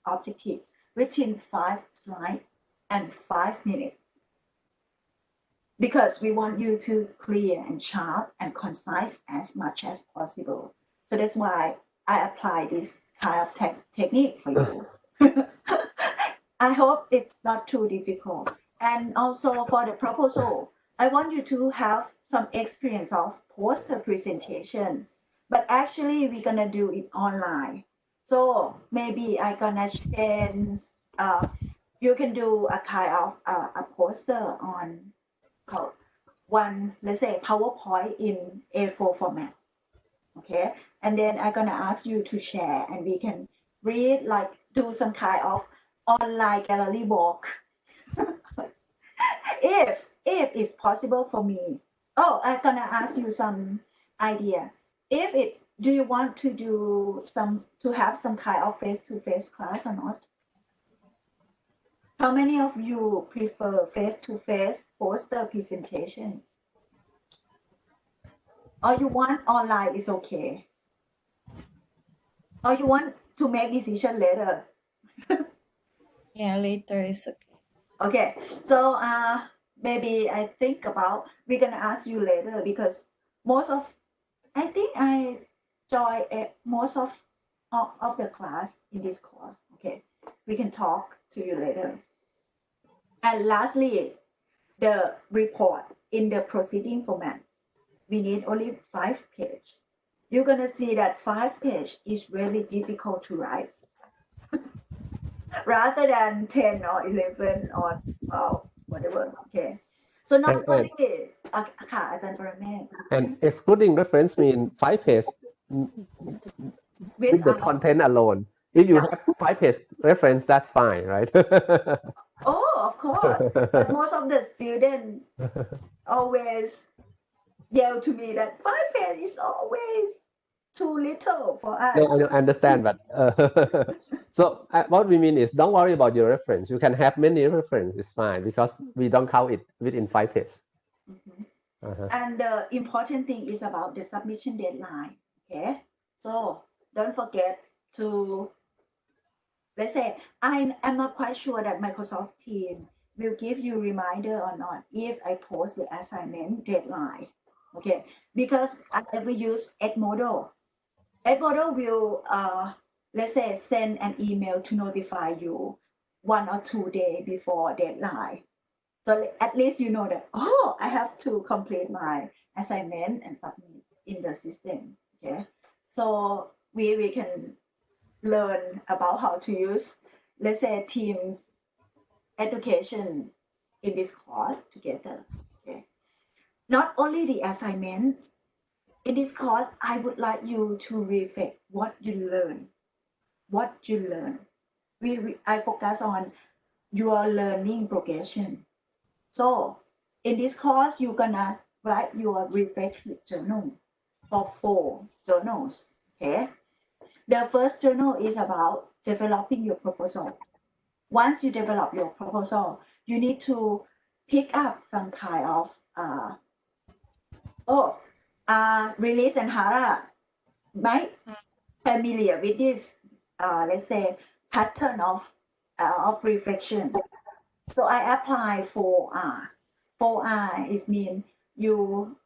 objectives within 5 slides and 5 minutes. Because we want you to clear and sharp and concise as much as possible. So that's why I apply this kind of technique for you. I hope it's not too difficult. And also for the proposal, I want you to have some experience of poster presentation, but actually we're gonna do it online. So maybe I gonna change, you can do a kind of a poster on one, let's say PowerPoint in A4 format. Okay. And then I'm gonna ask you to share and we can read, like do some kind of online gallery walk. if it's possible for me. Oh, I'm gonna ask you some idea. Do you want to have some kind of face-to-face class or not? How many of you prefer face-to-face poster presentation? Or you want online is okay? Or you want to make decision later? Yeah, later is okay. Okay, so maybe I think about, we're gonna ask you later because I think I join most of the class in this course. Okay, we can talk to you later. And lastly, the report in the proceeding format, we need only 5 pages. You're gonna see that 5 pages is really difficult to write. Rather than 10 or 11 or 12, whatever. Okay. So not only, ค่ะอาจารย์ปรเมศ And excluding reference mean 5 pages with the content alone. If you have 5 page reference, that's fine, right? Oh, of course. But most of the students always yell to me that 5 pages is always too little for us. No, I understand, but so what we mean is don't worry about your reference. You can have many references, it's fine, because we don't count it within 5 pages. And the important thing is about the submission deadline. Okay, so don't forget to, let's say, I'm not quite sure that Microsoft Teams will give you reminder or not if I post the assignment deadline. Okay, because I ever use Edmodo. Edmodo will, let's say, send an email to notify you 1 or 2 days before deadline. So at least you know that, oh, I have to complete my assignment and submit in the system. Okay, so we can learn about how to use, let's say, Teams education in this course together. Okay, not only the assignment. In this course, I would like you to reflect what you learn. I focus on your learning progression. So in this course, you're gonna write your reflective journal for 4 journals. Okay. The first journal is about developing your proposal. Once you develop your proposal, you need to pick up some kind of Release and Hara might familiar with this, let's say, pattern of reflection. So I apply 4R. 4R is mean you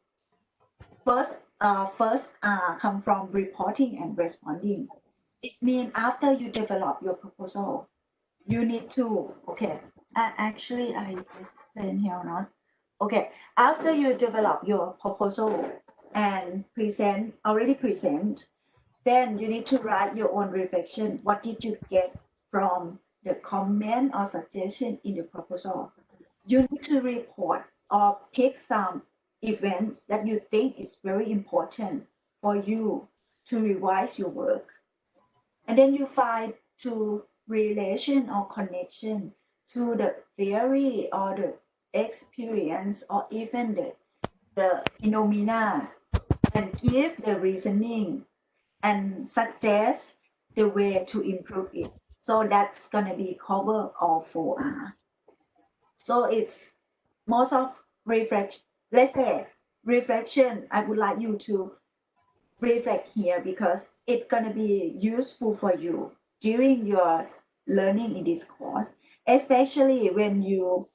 first come from reporting and responding. It means after you develop your proposal, you need to, okay, actually I explain here or not. Okay, after you develop your proposal and already present, then you need to write your own reflection. What did you get from the comment or suggestion in the proposal? You need to report or pick some events that you think is very important for you to revise your work. And then you find to relation or connection to the theory or the experience or even the phenomena and give the reasoning and suggest the way to improve it. So that's gonna be cover all 4R. So it's most of reflection. Let's say reflection. I would like you to reflect here because it's gonna be useful for you during your learning in this course, especially when you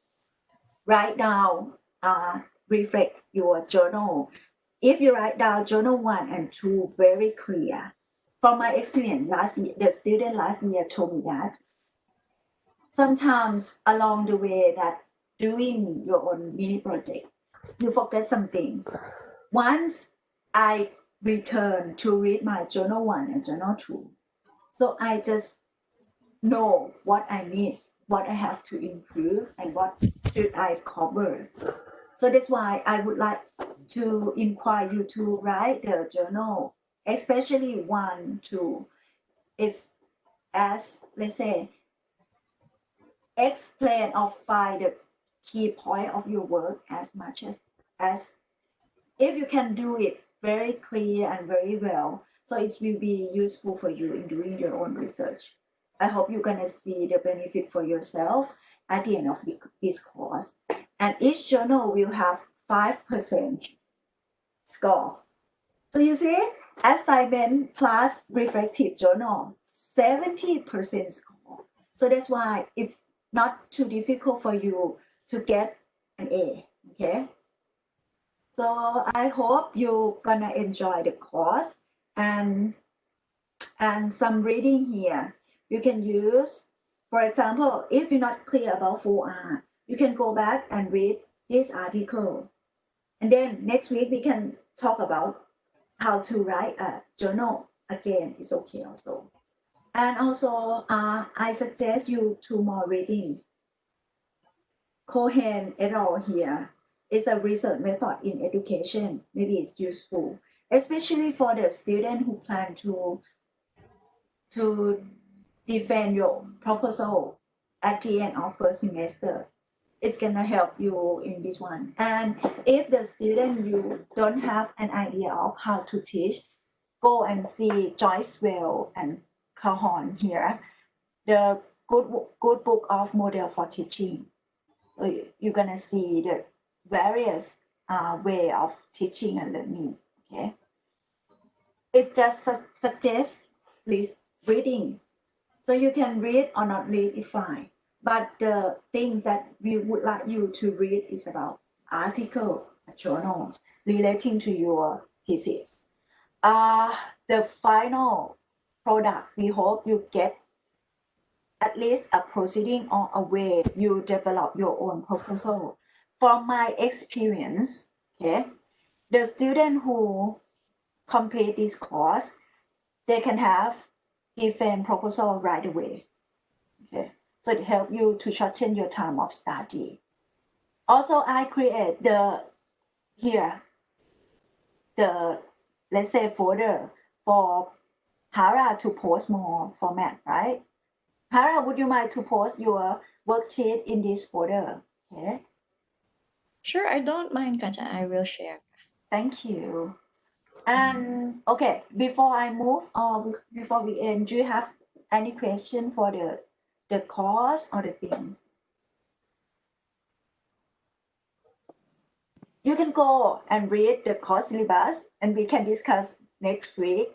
write down, reflect your journal. If you write down journal 1 and 2 very clear, from my experience last year, the student last year told me that sometimes along the way that doing your own mini project, you forget something. Once I return to read my journal 1 and journal 2, so I just know what I miss, what I have to improve, and what should I cover. So that's why I would like to inquire you to write the journal, especially 1, 2, is as, let's say, explain or find the key point of your work as much as if you can do it very clear and very well, so it will be useful for you in doing your own research. I hope you're gonna see the benefit for yourself at the end of this course. And each journal will have 5% score. So you see, assignment plus reflective journal, 70% score. So that's why it's not too difficult for you to get an A, okay? So I hope you're gonna enjoy the course and some reading here. You can use, for example, if you're not clear about 4R, you can go back and read this article. And then next week we can talk about how to write a journal again. It's okay also. And also, I suggest you 2 more readings. Cohen et al. Here is a research method in education. Maybe it's useful, especially for the student who plan to defend your proposal at the end of first semester. It's gonna help you in this one. And if the student you don't have an idea of how to teach, go and see Joyce Well and Cajon here, the good book of model for teaching. So you're gonna see the various way of teaching and learning. Okay, it's just suggest please reading, so you can read or not read is fine. But the things that we would like you to read is about article, journal relating to your thesis. The final product, we hope you get at least a proceeding or a way you develop your own proposal. From my experience, okay, the student who complete this course, they can have different proposal right away. Okay, so it helps you to shorten your time of study. Also, I create let's say folder for Hara to post more format, right? Hara, would you mind to post your worksheet in this folder? Okay. Sure, I don't mind, Kacha. I will share. Thank you. And okay, before I move or before we end, do you have any question for the course or the things? You can go and read the course syllabus and we can discuss next week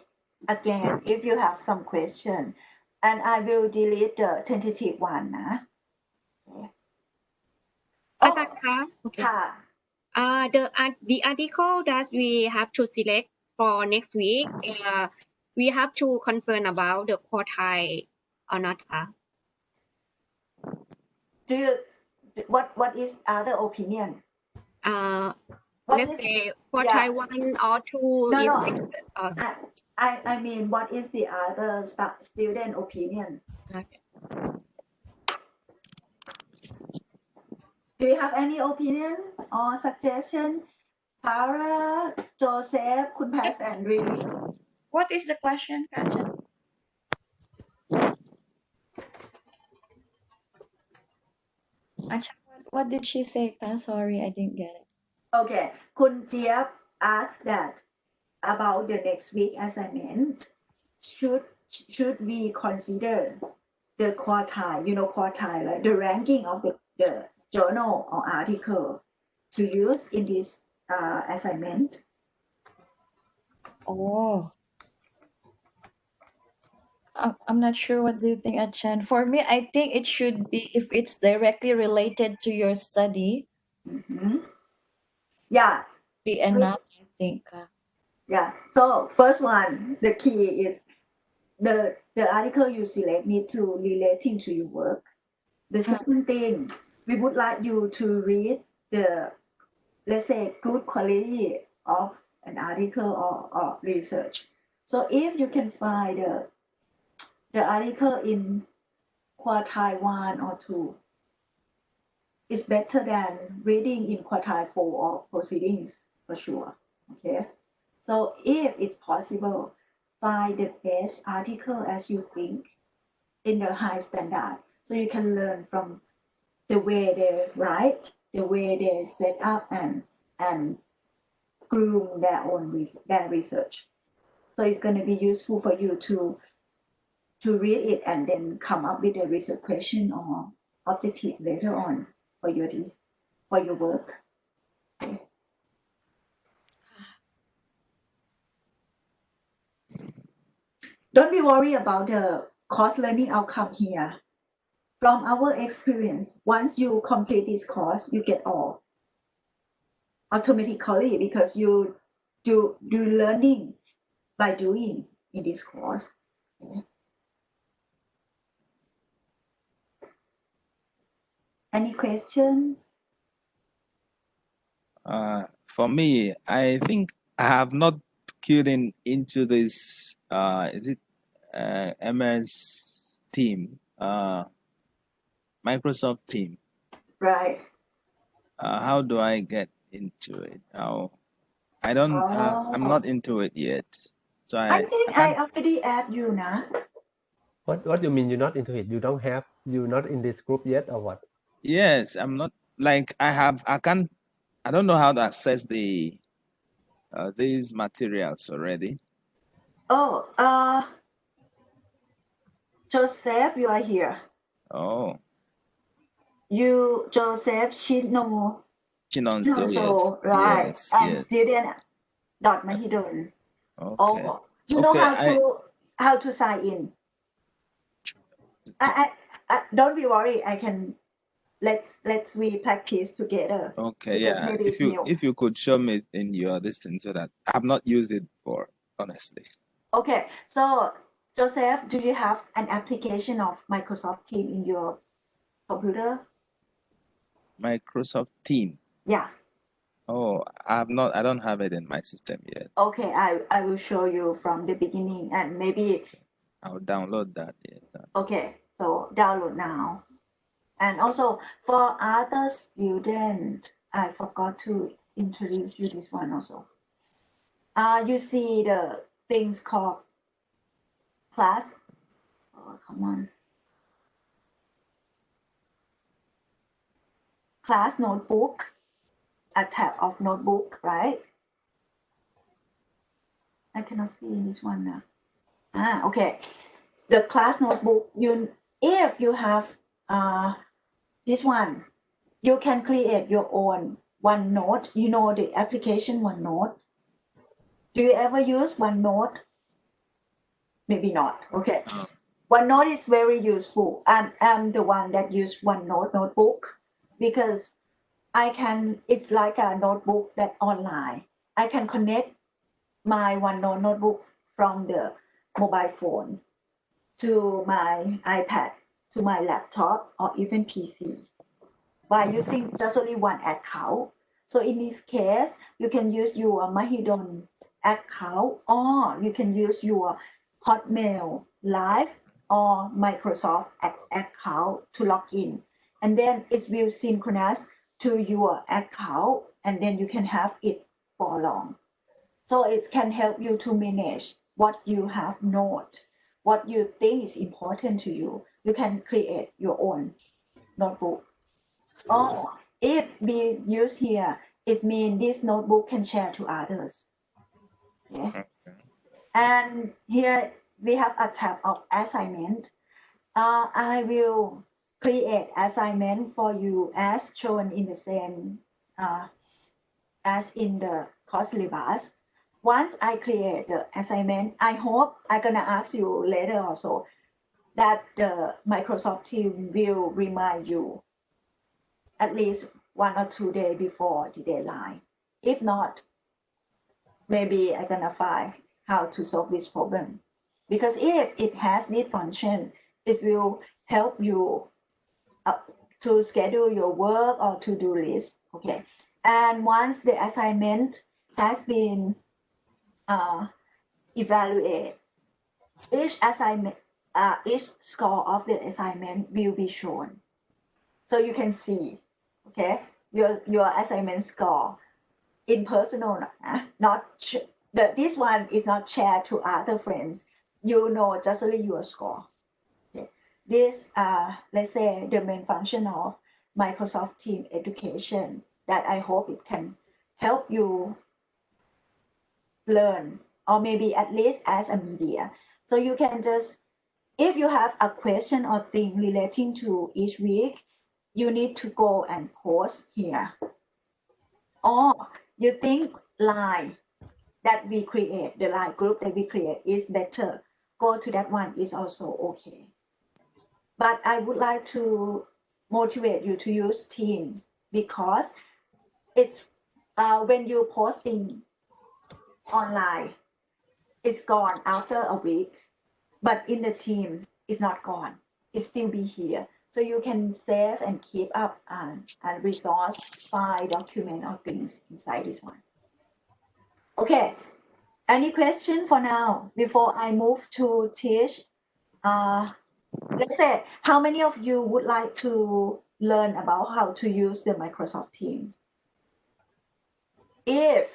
again if you have some question. And I will delete the tentative one. Okay. Oh, อาจารย์คะ okay ค่ะ the article that we have to select for next week we have to concern about the quartile or not คะ Do you what is other opinion? What let's is say quartile 1 or 2 no is no? like I mean, what is the other student opinion? okay. Do you have any opinion or suggestion? Tara, Joseph, Kun Pax, and Riri. What is the question, Kajan? What did she say, Ka? Sorry, I didn't get it. Okay, Kun Jiep asked that about the next week assignment. Should we consider the quartile, quartile, like the ranking of the journal or article to use in this assignment? Oh. I'm not sure. What do you think, Achan? For me, I think it should be if it's directly related to your study. Mm-hmm. Yeah. Be enough, I think. Yeah. So first one, the key is the article you select need to relating to your work. The second thing, we would like you to read the, let's say, good quality of an article or research. So if you can find the article in quartile 1 or 2, it's better than reading in quartile 4 or proceedings for sure. Okay. So if it's possible, find the best article as you think in the high standard. So you can learn from the way they write, the way they set up and groom their own their research. So it's going to be useful for you to read it and then come up with a research question or objective later on for your work. Okay. Don't be worried about the course learning outcome here. From our experience, once you complete this course, you get all automatically because you do learning by doing in this course. Okay. Any question? For me, I think I have not queued into this. Is it MS Team? Microsoft Team. Right. How do I get into it? I don't. I'm not into it yet. So I think I already add you, na. What do you mean you're not into it? You're not in this group yet or what? Yes, I'm not. Like I don't know how to access these materials already. Oh, Joseph, you are here. Oh. You, Joseph Chinonso, yes. right? Yes, and yes. student Mahidol. Okay. Oh, you know how to sign in. I don't be worried. I can let's we practice together. Okay, because yeah. maybe it's new. If you could show me in your this thing so that I've not used it before, honestly. Okay, so Joseph, do you have an application of Microsoft Teams in your computer? Microsoft Team. Yeah. Oh, I don't have it in my system yet. Okay, I will show you from the beginning and maybe I'll download that. Yeah. Okay, so download now. And also for other students, I forgot to introduce you this one also. You see the things called class. Oh, come on. Class notebook, a tab of notebook, right? I cannot see in this one now. Okay. The class notebook, if you have this one, you can create your own OneNote. You know the application OneNote. Do you ever use OneNote? Maybe not. Okay. OneNote is very useful. I'm the one that use OneNote notebook because it's like a notebook that online. I can connect my OneNote notebook from the mobile phone to my iPad, to my laptop, or even PC by using just only one account. So in this case, you can use your Mahidol account, or you can use your Hotmail Live or Microsoft account to log in. And then it will synchronize to your account, and then you can have it for long. So it can help you to manage what you have note, what you think is important to you. You can create your own notebook. Or if we use here, it means this notebook can share to others. Okay. And here we have a tab of assignment. I will create assignment for you as shown in the same as in the course syllabus. Once I create the assignment, I hope I'm gonna ask you later also that the Microsoft team will remind you at least 1 or 2 days before the deadline. If not, maybe I'm gonna find how to solve this problem. Because if it has this function, it will help you to schedule your work or to-do list. Okay. And once the assignment has been evaluated, each assignment, each score of the assignment will be shown. So you can see, okay, your assignment score in personal, this one is not shared to other friends. You know just only your score. Okay. This, let's say, the main function of Microsoft Team Education that I hope it can help you learn, or maybe at least as a media. So you can just, if you have a question or thing relating to each week, you need to go and post here. Or you think line that we create, the line group that we create is better, go to that one is also okay. But I would like to motivate you to use Teams, because it's when you posting online, it's gone after a week, but in the Teams, it's not gone. It still be here. So you can save and keep up and resource, file, document, or things inside this one. Okay. Any question for now before I move to teach? Let's say, how many of you would like to learn about how to use the Microsoft Teams? If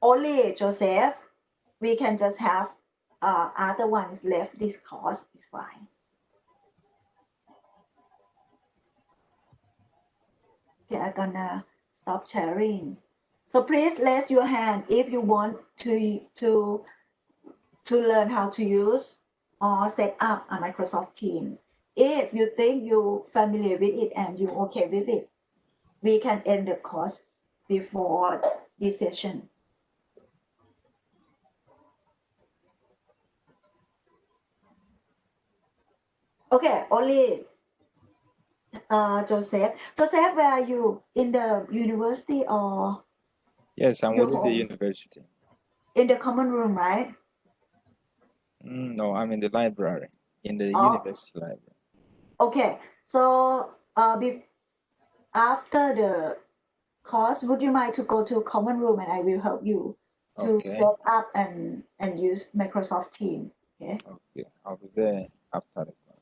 only Joseph, we can just have other ones left this course is fine. Okay, I'm gonna stop sharing. So please raise your hand if you want to learn how to use or set up a Microsoft Teams. If you think you're familiar with it and you're okay with it, we can end the course before this session. Okay, only Joseph. Joseph, where are you? In the university or? Yes, I'm your within the home? university. In the common room, right? No, I'm in the library, in the university library. Okay, so after the course, would you mind to go to common room and I will help you to Okay. set up and use Microsoft Teams? Okay. Okay, I'll be there after the class.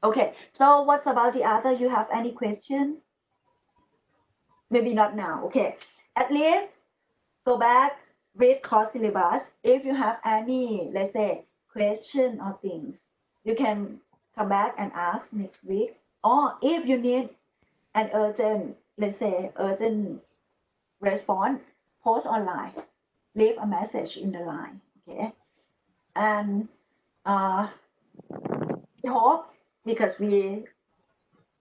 Okay, so what's about the other? You have any question? Maybe not now. Okay, at least go back, read course syllabus. If you have any, let's say, question or things, you can come back and ask next week. Or if you need an urgent, let's say, urgent response, post online, leave a message in the line. Okay, and we hope, because we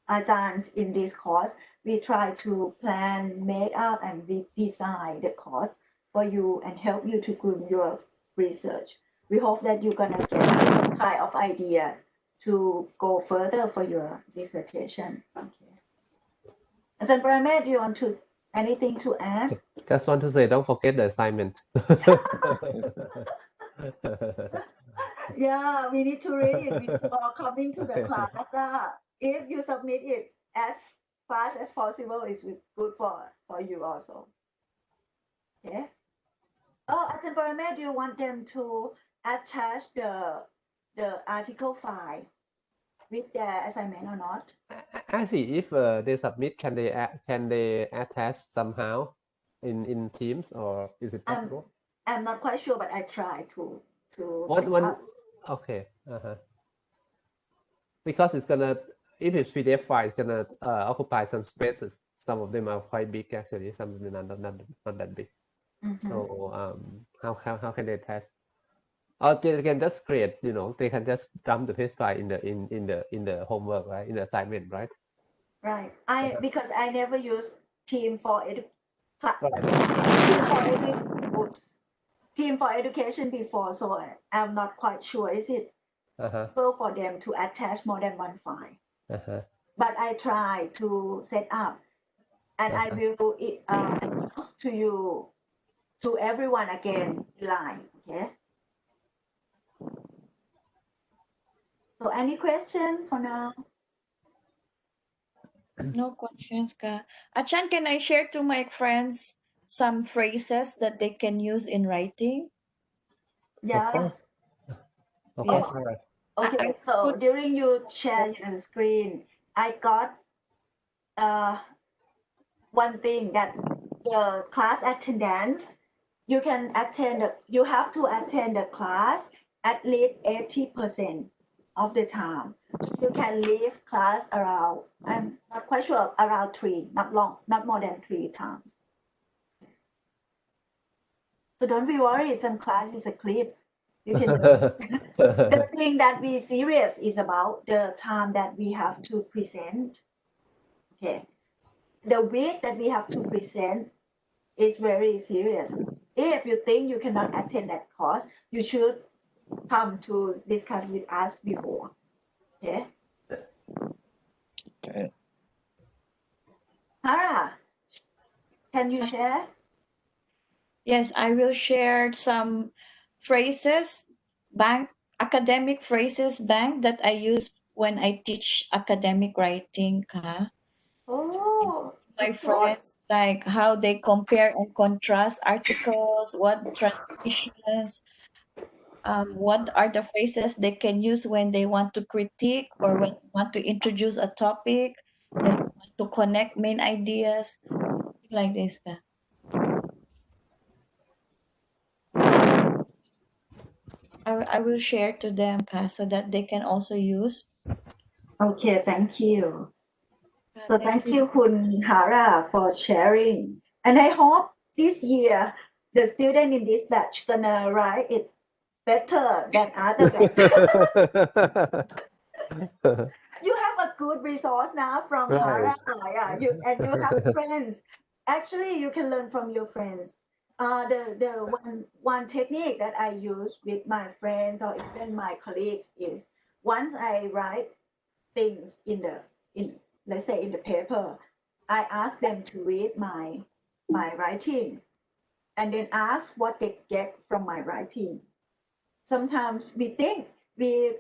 advanced in this course, we try to plan, make up, and we design the course for you and help you to groom your research. We hope that you're gonna get some kind of idea to go further for your dissertation. Okay. Ajahn Paramet, do you want to anything to add? Just want to say, don't forget the assignment. Yeah, we need to read it before coming to the class. If you submit it as fast as possible, it's good for you also. Okay. Oh, Ajahn Paramet, do you want them to attach the article file with their assignment or not? I see. If they submit, can they attach somehow in Teams, or is it possible? I'm not quite sure, but I try to set One up. okay. Because it's gonna, if it's PDF file, it's gonna occupy some spaces. Some of them are quite big actually. Some of them are not that big. So how can they attach? Or they can just create, they can just dump the page file in the homework, right? In the assignment, right? Right. Because I never use Team for Team for Education before, so I'm not quite sure. Is it possible for them to attach more than one file? But I try to set up, and I will announce to you, to everyone again, live. Okay. So any question for now? No questions, ka. Achan, can I share to my friends some phrases that they can use in writing? Yeah. Of course. Yes. Okay. So during you share your screen, I got one thing that the class attendance, you have to attend the class at least 80% of the time. You can leave class around, I'm not quite sure, around 3, not more than 3 times. So don't be worried, some class is a clip. You can the thing that we serious is about the time that we have to present. Okay. The week that we have to present is very serious. If you think you cannot attend that course, you should come to discuss with us before. Okay. Okay. Hara, can you share? Yes, I will share some phrases, academic phrases bank that I use when I teach academic writing. Oh, My friends, like how they compare and contrast articles, what translations, what are the phrases they can use when they want to critique or when they want to introduce a topic, when they want to connect main ideas, like this. I will share to them so that they can also use. Okay, thank you. So thank you, Kun Hara, for sharing. And I hope this year the student in this batch gonna write it better than other batch. You have a good resource now from Right. Hara. Yeah, you have friends. Actually, you can learn from your friends. The one technique that I use with my friends or even my colleagues is, once I write things in let's say in the paper, I ask them to read my writing and then ask what they get from my writing. Sometimes we think we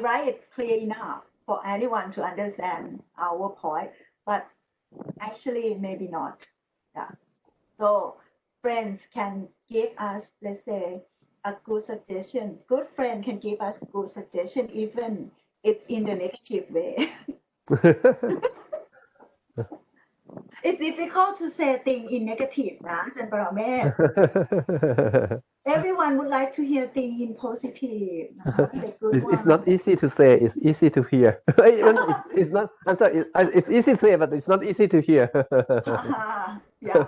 write it clear enough for anyone to understand our point, but actually maybe not. Yeah. So friends can give us, let's say, a good suggestion. Good friend can give us good suggestion, even it's in the negative way. It's difficult to say things in negative, Ajahn Paramet. Everyone would like to hear things in positive. It's not easy to say, it's easy to hear. It's not, I'm sorry, it's easy to say, but it's not easy to hear. Yeah.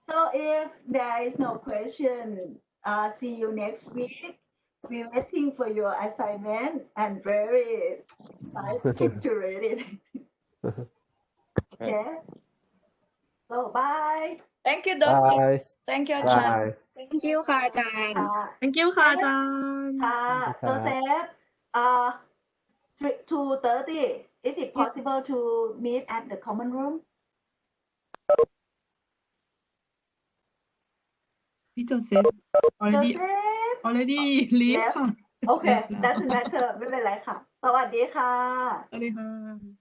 So if there is no question, see you next week. We're waiting for your assignment and very excited to read it. Okay. So bye. Thank you, Doctor. Bye. Thank you, Achan. Bye. Thank you ค่ะอาจารย์ Thank you ค่ะอาจารย์ Joseph, 2:30 Is it possible to meet at the common room? พี่โจเซฟ already Joseph leave left ค่ะ Okay left แล้ว doesn't matter ไม่เป็นไรค่ะ สวัสดีค่ะ สวัสดีค่ะ